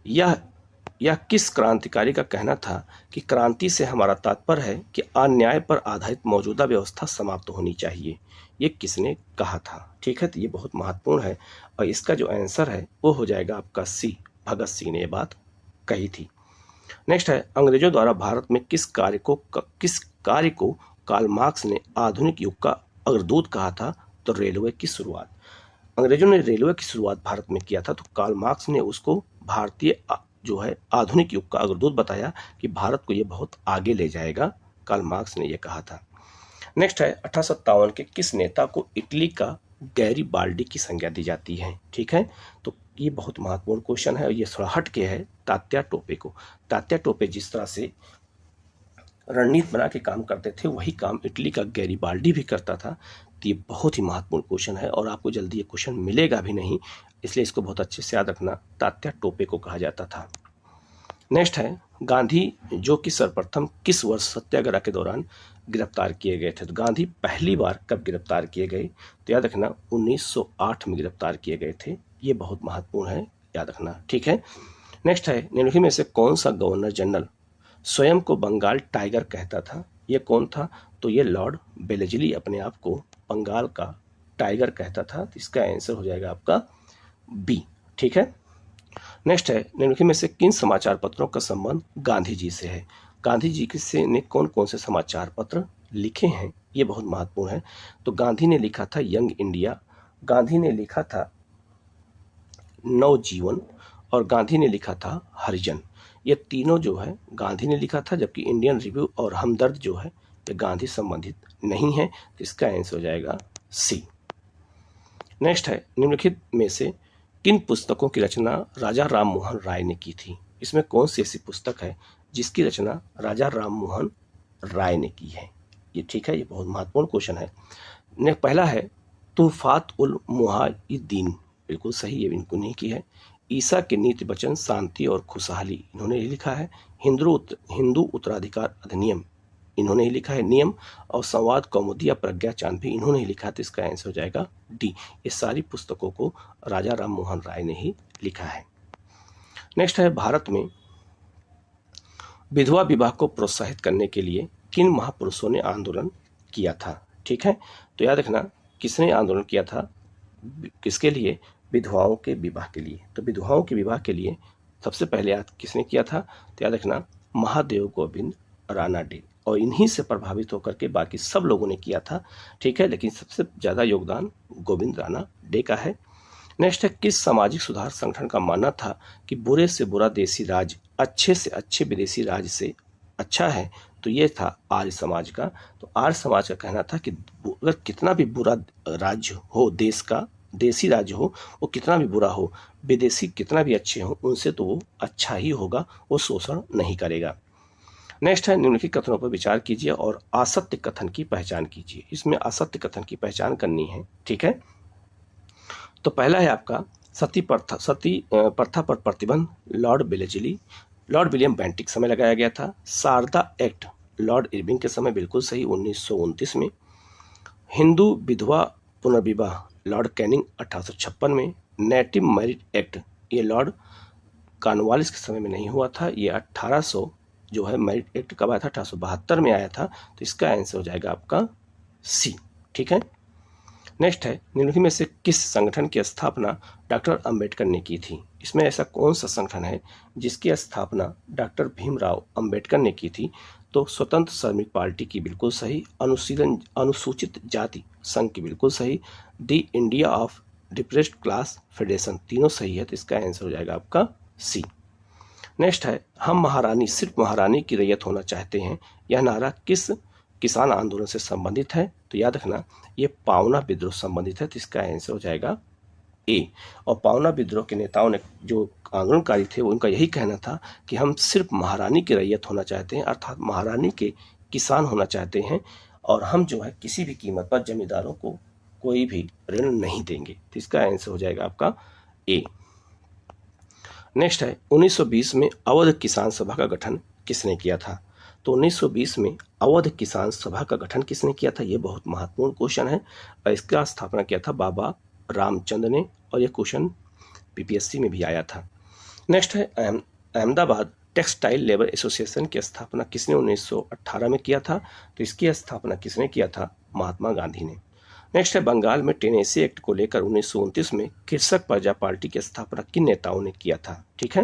यह किस क्रांतिकारी का कहना था कि क्रांति से हमारा तात्पर्य है कि अन्याय पर आधारित मौजूदा व्यवस्था समाप्त होनी चाहिए? ये किसने कहा था? ठीक है, तो ये बहुत महत्वपूर्ण है और इसका जो आंसर है वो हो जाएगा आपका सी। भगत सिंह ने ये बात कही थी। नेक्स्ट है, अंग्रेजों द्वारा भारत में किस कार्य को कार्ल मार्क्स ने आधुनिक युग का अग्रदूत कहा था? तो रेलवे की शुरुआत। अंग्रेजों ने रेलवे की शुरुआत भारत में किया था, तो कार्ल मार्क्स ने उसको भारतीय जो है आधुनिक युग का अग्रदूत बताया कि भारत को ये बहुत आगे ले जाएगा। कार्ल मार्क्स ने ये कहा था। नेक्स्ट है, 1857 के किस नेता को इटली का गैरीबाल्डी की संज्ञा दी जाती है? ठीक है, तो ये बहुत महत्वपूर्ण क्वेश्चन है और ये थोड़ा हट के है तात्या टोपे को। तात्या टोपे जिस तरह से रणनीति बना के काम करते थे वही काम इटली का गैरीबाल्डी भी करता था। तो ये बहुत ही महत्वपूर्ण क्वेश्चन है और आपको जल्दी ये क्वेश्चन मिलेगा भी नहीं, इसलिए इसको बहुत अच्छे से याद रखना। तात्या टोपे को कहा जाता था। नेक्स्ट है गांधी जो कि सर्वप्रथम किस वर्ष सत्याग्रह के दौरान गिरफ्तार किए गए थे। तो गांधी पहली बार कब गिरफ्तार किए गए, तो याद रखना 1908 में गिरफ्तार किए गए थे। ये बहुत महत्वपूर्ण है, याद रखना, ठीक है। नेक्स्ट है निम्नलिखित में से कौन सा गवर्नर जनरल स्वयं को बंगाल टाइगर कहता था। ये कौन था, तो ये लॉर्ड बेलेजली अपने आप को बंगाल का टाइगर कहता था। तो इसका आंसर हो जाएगा आपका बी, ठीक है। नेक्स्ट है निम्नलिखित में से किन समाचार पत्रों का संबंध गांधी जी से है। गांधी जी से ने कौन कौन से समाचार पत्र लिखे हैं, ये बहुत महत्वपूर्ण है। तो गांधी ने लिखा था यंग इंडिया, गांधी ने लिखा था नवजीवन और गांधी ने लिखा था हरिजन। ये तीनों जो है गांधी ने लिखा था, जबकि इंडियन रिव्यू और हमदर्द जो है ये गांधी संबंधित नहीं है। तो इसका आंसर हो जाएगा सी। नेक्स्ट है निम्नलिखित में से किन पुस्तकों की रचना राजा राम मोहन राय ने की थी। इसमें कौन सी ऐसी पुस्तक है जिसकी रचना राजा राम मोहन राय ने की है, ये ठीक है, ये बहुत महत्वपूर्ण क्वेश्चन है। पहला है तूफात उल मुहाइद्दीन, बिल्कुल सही, ये इनको नहीं की है। ईसा के नीति वचन शांति और खुशहाली, इन्होंने ही लिखा है। हिंदू उत्तराधिकार अधिनियम, इन्होंने ही लिखा है। नियम और संवाद कौमुदी या प्रज्ञा चांद भी इन्होंने ही लिखा है। तो इसका आंसर हो जाएगा डी। ये सारी पुस्तकों को राजा राम मोहन राय ने ही लिखा है। नेक्स्ट है भारत में विधवा विवाह को प्रोत्साहित करने के लिए किन महापुरुषों ने आंदोलन किया था, ठीक है। तो याद रखना किसने आंदोलन किया था, किसके लिए, विधवाओं के विवाह के लिए। तो विधवाओं के विवाह के लिए सबसे पहले किसने किया था, तो याद रखना महादेव गोविंद रानाडे, और इन्हीं से प्रभावित होकर के बाकी सब लोगों ने किया था, ठीक है, लेकिन सबसे ज़्यादा योगदान गोविंद रानाडे का है। नेक्स्ट है किस सामाजिक सुधार संगठन का मानना था कि बुरे से बुरा देसी राज अच्छे से अच्छे विदेशी राज से अच्छा है, तो ये था आर्य समाज का। तो आर्य समाज का कहना था कि अगर कितना भी बुरा राज्य हो, देश का देसी राज्य हो, वो कितना भी बुरा हो, विदेशी कितना भी अच्छे हो, उनसे तो वो अच्छा ही होगा, वो शोषण नहीं करेगा। नेक्स्ट है निम्नलिखित कथनों पर विचार कीजिए और असत्य कथन की पहचान कीजिए। इसमें असत्य कथन की पहचान करनी है, ठीक है। तो पहला है आपका सती प्रथा पर प्रतिबंध लॉर्ड विलियम बेंटिक समय लगाया गया था। शारदा एक्ट लॉर्ड इरविंग के समय, बिल्कुल सही, 1929 में। हिंदू विधवा पुनर्विवाह लॉर्ड कैनिंग 1856 में। नेटिव मैरिज एक्ट ये लॉर्ड कॉर्नवालिस के समय में नहीं हुआ था, ये 1800 जो है मैरिज एक्ट कब आया था, 1872 में आया था। तो इसका आंसर हो जाएगा आपका सी, ठीक है। नेक्स्ट है निम्नलिखित में से किस संगठन की स्थापना डॉक्टर अंबेडकर ने की थी। इसमें ऐसा कौन सा संगठन है जिसकी स्थापना डॉक्टर भीमराव अंबेडकर ने की थी। तो स्वतंत्र श्रमिक पार्टी की, बिल्कुल सही। अनुसूचित जाति संघ की, बिल्कुल सही। The India of depressed class federation, तीनों सही है। तो इसका आंसर हो जाएगा आपका सी। नेक्स्ट है हम महारानी सिर्फ महारानी की रैयत होना चाहते हैं, यह नारा किस किसान आंदोलन से संबंधित है। तो याद रखना ये पावना विद्रोह संबंधित है। तो इसका आंसर हो जाएगा ए। और पावना विद्रोह के नेताओं ने, जो आंदोलनकारी थे, वो उनका यही कहना था कि हम सिर्फ महारानी की रैयत होना चाहते हैं, अर्थात महारानी के किसान होना चाहते हैं, और हम जो है किसी भी कीमत पर जमींदारों को कोई भी ऋण नहीं देंगे। तो इसका आंसर हो जाएगा आपका ए। नेक्स्ट है 1920 में अवध किसान सभा का गठन किसने किया था। तो 1920 में अवध किसान सभा का गठन किसने किया था, ये बहुत महत्वपूर्ण क्वेश्चन है, और इसका स्थापना किया था बाबा रामचंद्र ने, और ये क्वेश्चन पीपीएससी में भी आया था। नेक्स्ट है अहमदाबाद टेक्सटाइल लेबर एसोसिएशन की स्थापना किसने 1918 में किया था। तो इसकी स्थापना किसने किया था, महात्मा गांधी ने। नेक्स्ट है बंगाल में टेनेसी एक्ट को लेकर 1929 में कृषक प्रजा पार्टी की स्थापना किन नेताओं ने किया था, ठीक है।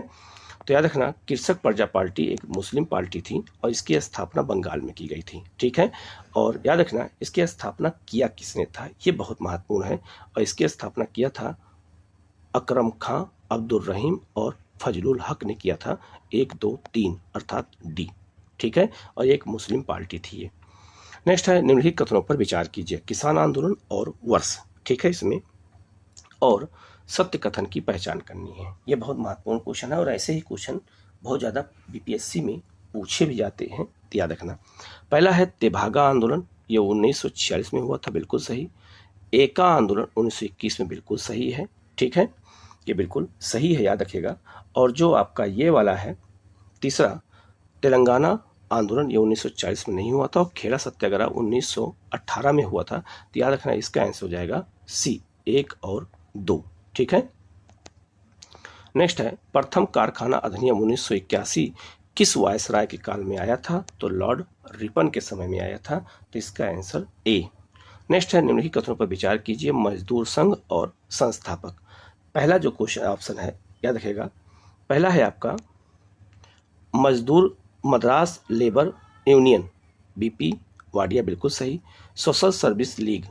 तो याद रखना कृषक प्रजा पार्टी एक मुस्लिम पार्टी थी और इसकी स्थापना बंगाल में की गई थी, ठीक है। और याद रखना इसकी स्थापना किया किसने था, ये बहुत महत्वपूर्ण है, और इसकी स्थापना किया था अकरम खां, अब्दुल रहीम और फजलुल हक ने किया था। 1, 2, 3 अर्थात डी, ठीक है, और एक मुस्लिम पार्टी थी ये। नेक्स्ट है निम्नलिखित कथनों पर विचार कीजिए, किसान आंदोलन और वर्ष, ठीक है, इसमें और सत्य कथन की पहचान करनी है। ये बहुत महत्वपूर्ण क्वेश्चन है, और ऐसे ही क्वेश्चन बहुत ज़्यादा बीपीएससी में पूछे भी जाते हैं, याद रखना। पहला है तेभागा आंदोलन, ये 1946 में हुआ था, बिल्कुल सही। एका आंदोलन 1921 में, बिल्कुल सही है, ठीक है, ये बिल्कुल सही है, याद रखिएगा। और जो आपका ये वाला है तीसरा, तेलंगाना आंदोलन ये 1940 में नहीं हुआ था और खेड़ा सत्याग्रह 1918 में हुआ था। तो याद रखना इसका आंसर हो जाएगा सी, 1 और 2। ठीक है। नेक्स्ट है, प्रथम कारखाना अधिनियम 1981 किस वायसराय के काल में आया था? तो लॉर्ड रिपन के समय में आया था। तो इसका आंसर ए। नेक्स्ट है, निम्नलिखित कथनों पर विचार कीजिए, मजदूर संघ और संस्थापक। पहला जो क्वेश्चन ऑप्शन है याद रखिएगा, पहला है आपका मजदूर Madras labour union, BP Wadia, बिल्कुल सही। Social service league,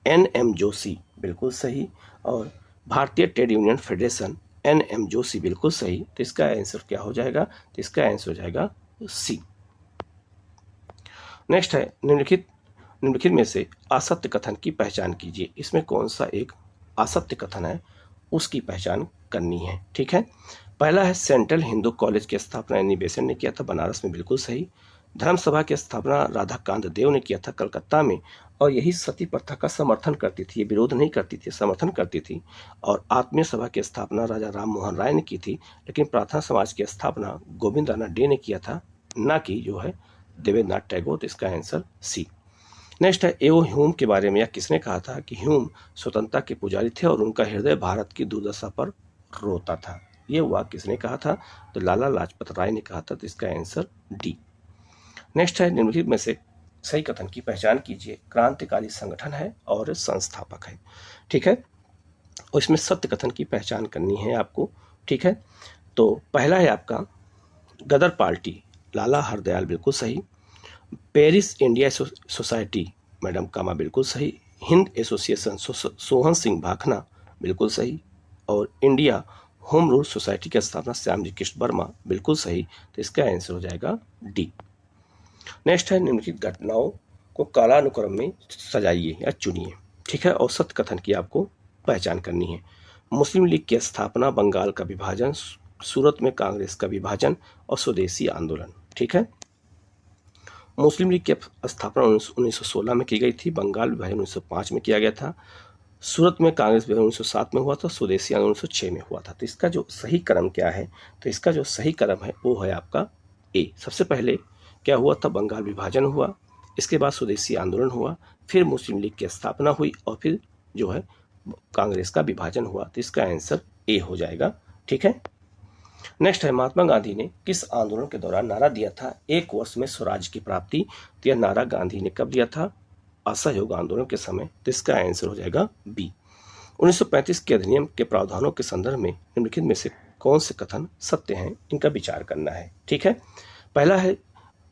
NM Joshi, बिल्कुल सही। और भारतीय trade union federation, NM Joshi, बिल्कुल सही। तो इसका आंसर क्या हो जाएगा? तो इसका आंसर हो जाएगा सी। नेक्स्ट है, निम्नलिखित में से असत्य कथन की पहचान कीजिए। इसमें कौन सा एक असत्य कथन है उसकी पहचान करनी है। ठीक है। पहला है, सेंट्रल हिंदू कॉलेज की स्थापना एनी बेसेंट ने किया था, बनारस में, बिल्कुल सही। धर्म सभा की स्थापना राधाकांत देव ने किया था, कलकत्ता में, और यही सती प्रथा का समर्थन करती थी, ये विरोध नहीं करती थी, समर्थन करती थी। और आत्मीय सभा की स्थापना राजा राम मोहन राय ने की थी, लेकिन प्रार्थना समाज की स्थापना गोविंदाना डे ने किया था, ना कि जो है देवेंद्रनाथ टैगोर। तो इसका आंसर सी। नेक्स्ट है, एओ ह्यूम के बारे में यह किसने कहा था कि ह्यूम स्वतंत्रता के पुजारी थे और उनका हृदय भारत की दुर्दशा पर रोता था? ये वाक्य किसने कहा था? तो लाला लाजपत राय ने कहा था। तो इसका आंसर डी। नेक्स्ट है, निम्नलिखित में से सही कथन की पहचान कीजिए। क्रांतिकारी संगठन है और संस्थापक है। ठीक है। और इसमें सत्य कथन की पहचान करनी है आपको। ठीक है। तो पहला है आपका गदर पार्टी, लाला हरदयाल, बिल्कुल सही। पेरिस इंडिया सोसाइटी, मैडम कामा, बिल्कुल सही। हिंद एसोसिएशन, सोहन सिंह भाखना, बिल्कुल सही। और इंडिया होम रूल सोसाइटी की स्थापना श्यामजी कृष्ण वर्मा, बिल्कुल सही। तो इसका आंसर हो जाएगा डी। नेक्स्ट है, निम्नलिखित घटनाओं को कालानुक्रम में सजाइए या चुनिए। ठीक है। और सत्य कथन की आपको पहचान करनी है। मुस्लिम लीग की स्थापना, बंगाल का विभाजन, सूरत में कांग्रेस का विभाजन और स्वदेशी आंदोलन। ठीक है। मुस्लिम लीग की स्थापना 1916 में की गई थी, बंगाल विभाजन 1905 में किया गया था, सूरत में कांग्रेस विभाजन 1907 में हुआ था, स्वदेशी आंदोलन 1906 में हुआ था। तो इसका जो सही क्रम क्या है? तो इसका जो सही क्रम है वो है आपका ए। सबसे पहले क्या हुआ था? बंगाल विभाजन हुआ, इसके बाद स्वदेशी आंदोलन हुआ, फिर मुस्लिम लीग की स्थापना हुई और फिर जो है कांग्रेस का विभाजन हुआ। तो इसका आंसर ए हो जाएगा। ठीक है। नेक्स्ट है, महात्मा गांधी ने किस आंदोलन के दौरान नारा दिया था, 1 वर्ष में स्वराज की प्राप्ति? तो यह नारा गांधी ने कब दिया था? असहयोग आंदोलन के समय। तो इसका आंसर हो जाएगा बी। 1935 के अधिनियम के प्रावधानों के संदर्भ में निम्नलिखित में से कौन से कथन सत्य हैं, इनका विचार करना है। ठीक है। पहला है,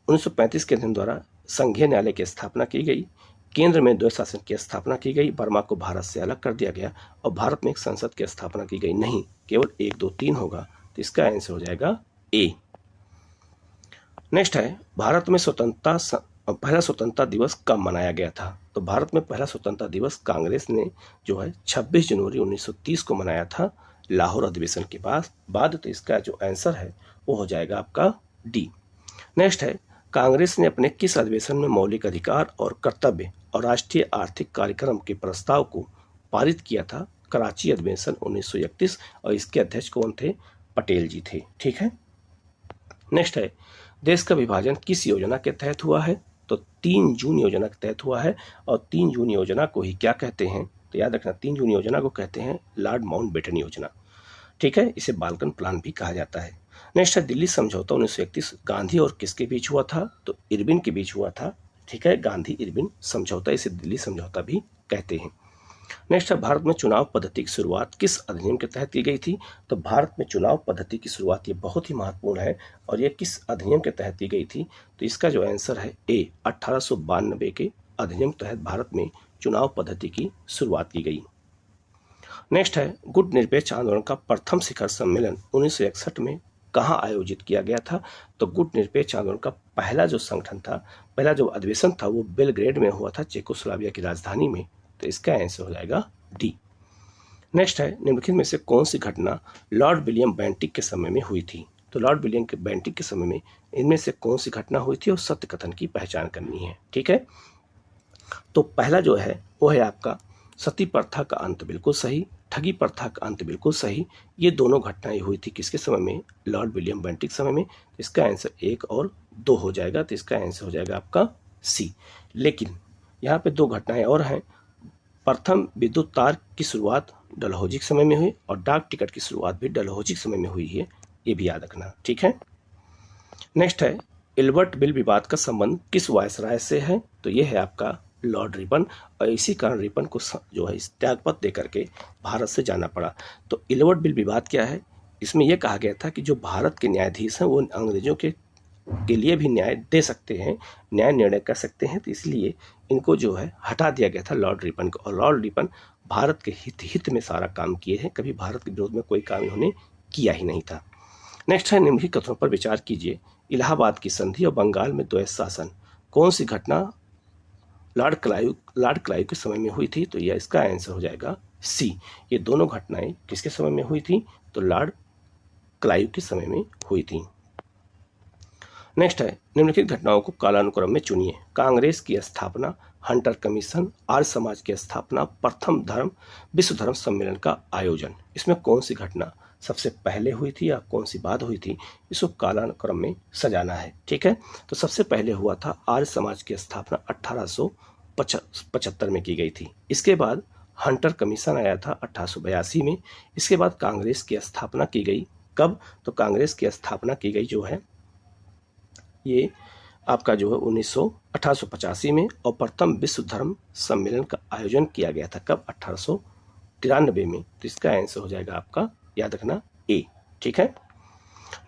1935 के अधिनियम द्वारा संघीय न्यायालय की स्थापना की गई, केंद्र में द्वैध शासन की स्थापना की गई, बर्मा को भारत से अलग कर दिया गया और भारत में एक संसद की स्थापना की गई। नहीं, केवल 1, 2, 3 होगा। तो इसका आंसर हो जाएगा ए। नेक्स्ट है, भारत में पहला स्वतंत्रता दिवस कब मनाया गया था? तो भारत में पहला स्वतंत्रता दिवस कांग्रेस ने जो है 26 जनवरी 1930 को मनाया था, लाहौर अधिवेशन के बाद। तो इसका जो आंसर है वो हो जाएगा आपका डी। नेक्स्ट है, कांग्रेस ने अपने किस अधिवेशन में मौलिक अधिकार और कर्तव्य और राष्ट्रीय आर्थिक कार्यक्रम के प्रस्ताव को पारित किया था? कराची अधिवेशन 1931, और इसके अध्यक्ष कौन थे? पटेल जी थे। ठीक है। नेक्स्ट है, देश का विभाजन किस योजना के तहत हुआ है? तो 3 जून योजना के तहत हुआ है, और 3 जून योजना को ही क्या कहते हैं? तो याद रखना, 3 जून योजना को कहते हैं लॉर्ड माउंटबेटन योजना। ठीक है। इसे बाल्कन प्लान भी कहा जाता है। नेक्स्ट है, दिल्ली समझौता 1931 गांधी और किसके बीच हुआ था? तो इरविन के बीच हुआ था। ठीक है। गांधी इरविन समझौता, इसे दिल्ली समझौता भी कहते हैं। नेक्स्ट है, भारत में चुनाव पद्धति की शुरुआत किस अधिनियम के तहत की गई थी? तो भारत में चुनाव पद्धति की शुरुआत, ये बहुत ही महत्वपूर्ण है, और ये किस अधिनियम के तहत की गई थी? तो इसका जो आंसर है ए, 1892 के अधिनियम के तहत भारत में चुनाव पद्धति की शुरुआत की गई। नेक्स्ट है, गुट निरपेक्ष आंदोलन का प्रथम शिखर सम्मेलन 1961 में कहाँ आयोजित किया गया था? तो गुट निरपेक्ष आंदोलन का पहला जो संगठन था, पहला जो अधिवेशन था, वो बेलग्रेड में हुआ था, चेकोस्लोवाकिया की राजधानी में। तो इसका आंसर हो जाएगा डी। नेक्स्ट है, निम्नलिखित में से कौन सी घटना लॉर्ड विलियम बेंटिक के समय में हुई थी? तो लॉर्ड विलियम बेंटिक के समय में इनमें से कौन सी घटना हुई थी और सत्य कथन की पहचान करनी है। ठीक है। तो पहला जो है वो है आपका सती प्रथा का अंत, बिल्कुल सही। ठगी प्रथा का अंत, बिल्कुल सही। ये दोनों घटनाएं हुई थी किसके समय में? लॉर्ड विलियम बेंटिक समय में। तो इसका आंसर 1 और 2 हो जाएगा, तो इसका आंसर हो जाएगा आपका सी। लेकिन यहाँ पे 2 घटनाएं और हैं। प्रथम विद्युत तार की शुरुआत डलहौजी के समय में हुई और डाक टिकट की शुरुआत भी डलहौजी के समय में हुई है, ये भी याद रखना, ठीक है। नेक्स्ट है इल्बर्ट बिल विवाद का संबंध किस वायसराय से है? तो ये है आपका लॉर्ड रिपन, और इसी कारण रिपन को जो है इस त्यागपत्र देकर के भारत से जाना पड़ा। तो इल्बर्ट बिल विवाद क्या है? इसमें यह कहा गया था कि जो भारत के न्यायाधीश हैं वो अंग्रेजों के लिए भी न्याय दे सकते हैं, न्याय निर्णय कर सकते हैं, तो इसलिए इनको जो है हटा दिया गया था लॉर्ड रिपन को। और लॉर्ड रिपन भारत के हित में सारा काम किए हैं, कभी भारत के विरोध में कोई काम इन्होंने किया ही नहीं था। नेक्स्ट है निम्नलिखित कथनों पर विचार कीजिए। इलाहाबाद की संधि और बंगाल में द्वैत शासन, कौन सी घटना लॉर्ड क्लाइव के समय में हुई थी? तो यह इसका आंसर हो जाएगा सी। ये दोनों घटनाएं किसके समय में हुई थी? तो लॉर्ड क्लाइव के समय में हुई थी। नेक्स्ट है निम्नलिखित घटनाओं को कालानुक्रम में चुनिए। कांग्रेस की स्थापना, हंटर कमीशन, आर्य समाज की स्थापना, प्रथम विश्व धर्म सम्मेलन का आयोजन। इसमें कौन सी घटना सबसे पहले हुई थी या कौन सी बाद हुई थी, इसको कालानुक्रम में सजाना है, ठीक है। तो सबसे पहले हुआ था आर्य समाज की स्थापना 1875 में की गई थी। इसके बाद हंटर कमीशन आया था 1882 में। इसके बाद कांग्रेस की स्थापना की गई। कब? तो कांग्रेस की स्थापना की गई जो है ये आपका जो है 1885 में, और प्रथम विश्व धर्म सम्मेलन का आयोजन किया गया था कब? 1893 में। तो इसका आंसर हो जाएगा आपका, याद रखना, ए, ठीक है।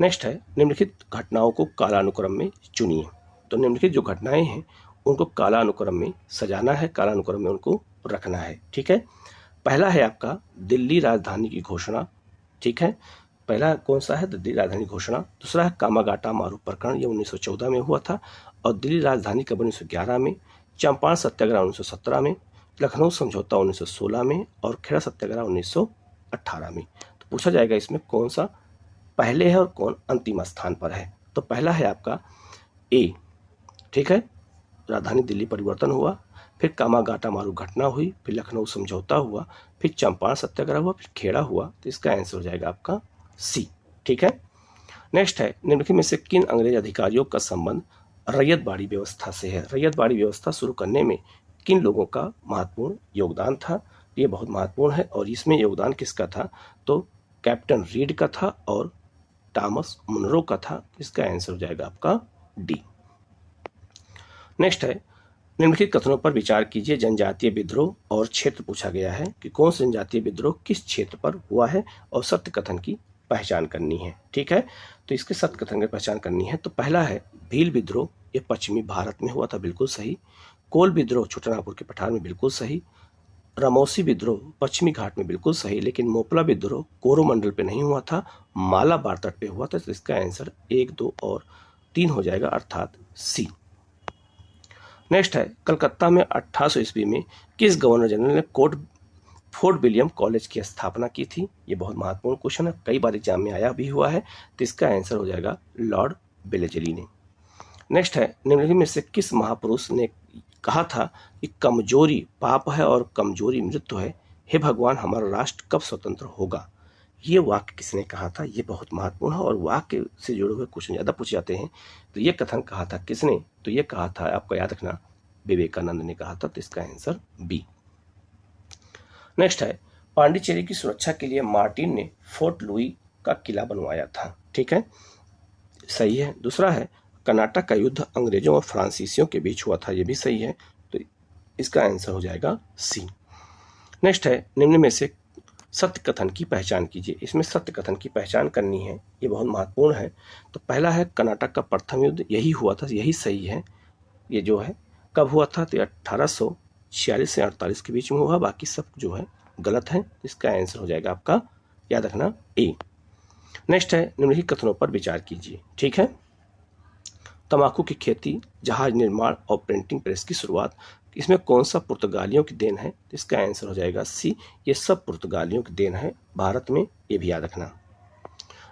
नेक्स्ट है निम्नलिखित घटनाओं को कालानुक्रम में चुनिए। तो निम्नलिखित जो घटनाएं हैं उनको कालानुक्रम में सजाना है, कालानुक्रम में उनको रखना है, ठीक है। पहला है आपका दिल्ली राजधानी की घोषणा, ठीक है। पहला कौन सा है? दिल्ली राजधानी घोषणा। दूसरा है कामागाटा मारू प्रकरण, ये 1914 में हुआ था, और दिल्ली राजधानी कब? 1911 में। चंपारण सत्याग्रह 1917 में, लखनऊ समझौता 1916 में, और खेड़ा सत्याग्रह 1918 में। तो पूछा जाएगा इसमें कौन सा पहले है और कौन अंतिम स्थान पर है? तो पहला है आपका ए, ठीक है। राजधानी दिल्ली परिवर्तन हुआ, फिर कामागाटा मारू घटना हुई, फिर लखनऊ समझौता हुआ, फिर चंपारण सत्याग्रह हुआ, फिर खेड़ा हुआ। तो इसका आंसर हो जाएगा आपका सी, ठीक है। नेक्स्ट है निम्नलिखित में से किन अंग्रेज अधिकारियों का संबंध रैयतबाड़ी व्यवस्था से है? रैयतबाड़ी व्यवस्था शुरू करने में किन लोगों का महत्वपूर्ण योगदान था? ये बहुत महत्वपूर्ण है, और इसमें योगदान किसका था? तो कैप्टन रीड का था और थॉमस मुनरो का था। इसका आंसर हो जाएगा आपका डी। नेक्स्ट है निम्नलिखित कथनों पर विचार कीजिए। जनजातीय विद्रोह और क्षेत्र पूछा गया है कि कौन सा जनजातीय विद्रोह किस क्षेत्र पर हुआ है, और सत्य कथन की पहचान करनी है, ठीक है। तो इसके सत्य कथन की पहचान करनी है। तो पहला है भील विद्रोह, ये पश्चिमी भारत में हुआ था, बिल्कुल सही। कोल विद्रोह छोटानागपुर के पठार में, बिल्कुल सही। रमौसी विद्रोह पश्चिमी घाट में, बिल्कुल सही। लेकिन मोपला विद्रोह कोरोमंडल पे नहीं हुआ था, मालाबार तट पे हुआ था। तो इसका आंसर 1, 2 और 3 हो जाएगा, अर्थात सी। नेक्स्ट है कलकत्ता में 1800 ईस्वी में किस गवर्नर जनरल ने फोर्ट विलियम कॉलेज की स्थापना की थी? ये बहुत महत्वपूर्ण क्वेश्चन है, कई बार एग्जाम में आया भी हुआ है। तो इसका आंसर हो जाएगा लॉर्ड वेलेस्ली ने। नेक्स्ट है निम्नलिखित में से किस महापुरुष ने कहा था कि कमजोरी पाप है और कमजोरी मृत्यु है, हे भगवान हमारा राष्ट्र कब स्वतंत्र होगा? ये वाक्य किसने कहा था? ये बहुत महत्वपूर्ण है, और वाक्य से जुड़े हुए क्वेश्चन ज़्यादा पूछे जाते हैं। तो ये कथन कहा था किसने? तो ये कहा था, आपको याद रखना, विवेकानंद ने कहा था। तो इसका आंसर बी। नेक्स्ट है पांडिचेरी की सुरक्षा के लिए मार्टिन ने फोर्ट लुई का किला बनवाया था, ठीक है, सही है। दूसरा है कर्नाटक का युद्ध अंग्रेजों और फ्रांसीसियों के बीच हुआ था, ये भी सही है। तो इसका आंसर हो जाएगा सी। नेक्स्ट है निम्न में से सत्य कथन की पहचान कीजिए। इसमें सत्य कथन की पहचान करनी है, ये बहुत महत्वपूर्ण है। तो पहला है कर्नाटक का प्रथम युद्ध, यही हुआ था, यही सही है। ये जो है कब हुआ था? तो 1846 से 48 के बीच में हुआ, बाकी सब जो है गलत है। इसका आंसर हो जाएगा आपका, याद रखना, ए। नेक्स्ट है निम्नलिखित कथनों पर विचार कीजिए, ठीक है। तंबाकू की खेती, जहाज निर्माण और प्रिंटिंग प्रेस की शुरुआत, इसमें कौन सा पुर्तगालियों की देन है? इसका आंसर हो जाएगा सी। ये सब पुर्तगालियों की देन है भारत में, ये भी याद रखना।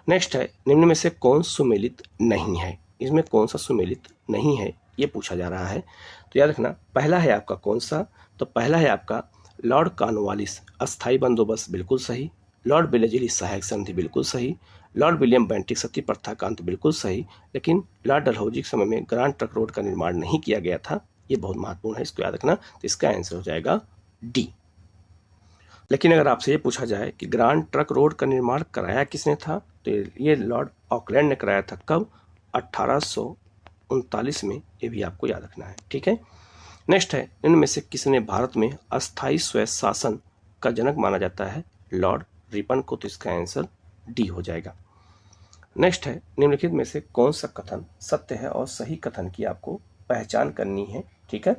नेक्स्ट है निम्न में से कौन सुमेलित नहीं है? इसमें कौन सा सुमेलित नहीं है ये पूछा जा रहा है। तो याद रखना, पहला है आपका कौन सा? तो पहला है आपका लॉर्ड कॉर्नवालिस अस्थायी बंदोबस्त बिल्कुल सही, लॉर्ड बेलेजली सहायक संधि बिल्कुल सही, लॉर्ड विलियम बेंटिक सती प्रथा का अंत बिल्कुल सही, लेकिन लॉर्ड डलहौजी के समय में ग्रांड ट्रंक रोड का निर्माण नहीं किया गया था। ये बहुत महत्वपूर्ण है, इसको याद रखना। तो इसका आंसर हो जाएगा डी। लेकिन अगर आपसे ये पूछा जाए कि ग्रांड ट्रंक रोड का निर्माण कराया किसने था, तो ये लॉर्ड ऑकलैंड ने कराया था। कब? 1839 में। ये भी आपको याद रखना है, ठीक है। नेक्स्ट है, इनमें से किसने भारत में अस्थायी स्वशासन का जनक माना जाता है? लॉर्ड रिपन को। तो इसका आंसर डी हो जाएगा। नेक्स्ट है, निम्नलिखित में से कौन सा कथन सत्य है और सही कथन की आपको पहचान करनी है, ठीक है।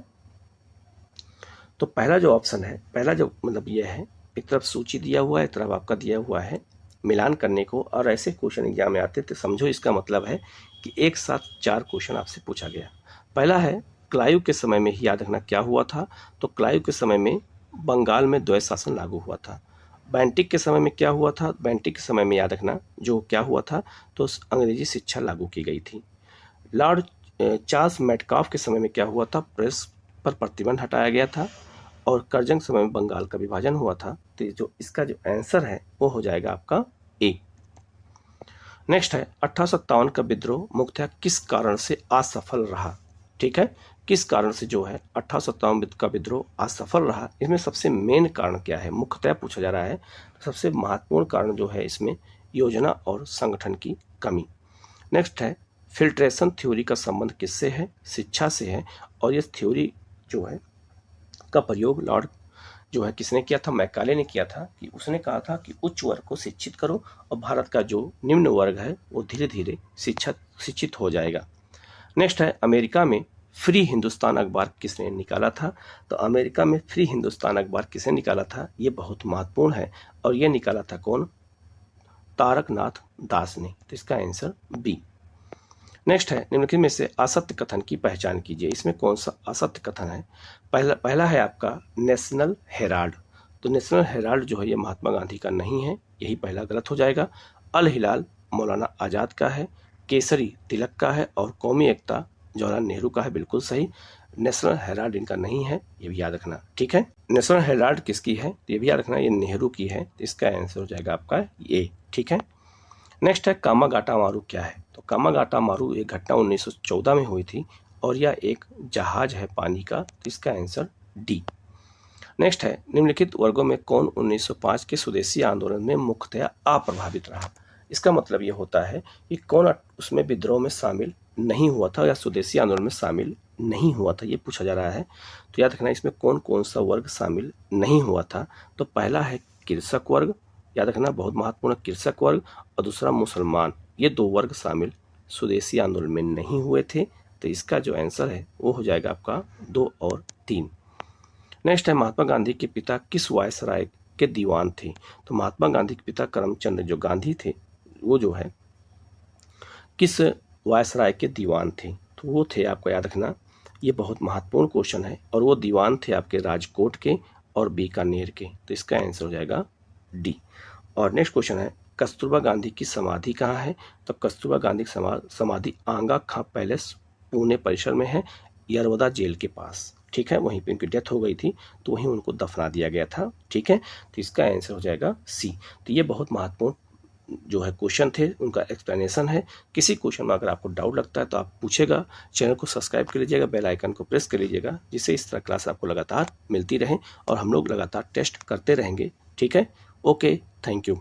तो पहला जो ऑप्शन है, पहला जो मतलब ये है, एक तरफ सूची दिया हुआ है, एक तरफ आपका दिया हुआ है मिलान करने को, और ऐसे क्वेश्चन एग्जाम में आते तो समझो इसका मतलब है कि एक साथ 4 क्वेश्चन आपसे पूछा गया। पहला है, क्लाइव के समय में ही याद रखना क्या हुआ था। तो क्लाइव के समय में बंगाल में द्वैध शासन लागू हुआ था। बेंटिक के समय में क्या हुआ था? बेंटिक के समय में याद रखना जो क्या हुआ था, तो अंग्रेजी शिक्षा लागू की गई थी। लॉर्ड चार्ल्स मेटकाफ के समय में क्या हुआ था? प्रेस पर प्रतिबंध हटाया गया था। और करजंग समय में बंगाल का विभाजन हुआ था। तो जो इसका जो आंसर है वो हो जाएगा आपका ए। नेक्स्ट है, 1857 का विद्रोह मुख्यतः किस कारण से असफल रहा, ठीक है। किस कारण से जो है 1857 का विद्रोह असफल रहा, इसमें सबसे मेन कारण क्या है, मुख्यतः पूछा जा रहा है। सबसे महत्वपूर्ण कारण जो है इसमें योजना और संगठन की कमी। नेक्स्ट है, फिल्ट्रेशन थ्योरी का संबंध किससे है? शिक्षा से है। और ये थ्योरी जो है का प्रयोग लॉर्ड जो है किसने किया था? मैकाले ने किया था। कि उसने कहा था कि उच्च वर्ग को शिक्षित करो और भारत का जो निम्न वर्ग है वो धीरे धीरे शिक्षित हो जाएगा। नेक्स्ट है, अमेरिका में फ्री हिंदुस्तान अखबार किसने निकाला था? तो अमेरिका में फ्री हिंदुस्तान अखबार किसने निकाला था? ये बहुत महत्वपूर्ण है। और ये निकाला था कौन? तारकनाथ दास ने। तो इसका आंसर बी। नेक्स्ट है, निम्नलिखित में से असत्य कथन की पहचान कीजिए। इसमें कौन सा असत्य कथन है? पहला है आपका नेशनल हेराल्ड। तो नेशनल हेराल्ड जो है ये महात्मा गांधी का नहीं है, यही पहला गलत हो जाएगा। अल हिलाल मौलाना आज़ाद का है, केसरी तिलक का है, और कौमी एकता जवाहरलाल नेहरू का है, बिल्कुल सही। नेशनल हेराल्ड इनका नहीं है, ये भी याद रखना, ठीक है। नेशनल हेराल्ड किसकी है? तो ये भी याद रखना, ये नेहरू की है। तो इसका आंसर हो जाएगा आपका ये, ठीक है। नेक्स्ट है, कामागाटा मारू क्या है? तो कामागाटा मारू एक घटना 1914 में हुई थी और यह एक जहाज है पानी का। तो इसका आंसर डी। नेक्स्ट है, निम्नलिखित वर्गों में कौन 1905 के स्वदेशी आंदोलन में मुख्यतः अप्रभावित रहा? इसका मतलब ये होता है कि कौन उसमें विद्रोह में शामिल नहीं हुआ था या स्वदेशी आंदोलन में शामिल नहीं हुआ था, ये पूछा जा रहा है। तो याद रखना इसमें कौन कौन सा वर्ग शामिल नहीं हुआ था। तो पहला है कृषक वर्ग, याद रखना बहुत महत्वपूर्ण, कृषक वर्ग, और दूसरा मुसलमान। ये 2 वर्ग शामिल स्वदेशी आंदोलन में नहीं हुए थे। तो इसका जो आंसर है वो हो जाएगा आपका 2 और 3। नेक्स्ट है, महात्मा गांधी के पिता किस वायसराय के दीवान थे? तो महात्मा गांधी के पिता करमचंद जो गांधी थे वो जो है किस वायसराय के दीवान थे? तो वो थे, आपको याद रखना, ये बहुत महत्वपूर्ण क्वेश्चन है। और वो दीवान थे आपके राजकोट के और बीकानेर के। तो इसका आंसर हो जाएगा डी। और नेक्स्ट क्वेश्चन है, कस्तूरबा गांधी की समाधि कहाँ है? तो कस्तूरबा गांधी की समाधि आंगा खां पैलेस पुणे परिसर में है, यरवदा जेल के पास, ठीक है। वहीं पे उनकी डेथ हो गई थी तो वहीं उनको दफना दिया गया था, ठीक है। तो इसका आंसर हो जाएगा सी। तो ये बहुत महत्वपूर्ण जो है क्वेश्चन थे, उनका एक्सप्लेनेशन है। किसी क्वेश्चन में अगर आपको डाउट लगता है तो आप पूछेगा। चैनल को सब्सक्राइब कर लीजिएगा, बेल आइकन को प्रेस कर लीजिएगा, जिससे इस तरह क्लास आपको लगातार मिलती रहे और हम लोग लगातार टेस्ट करते रहेंगे, ठीक है। Okay, thank you.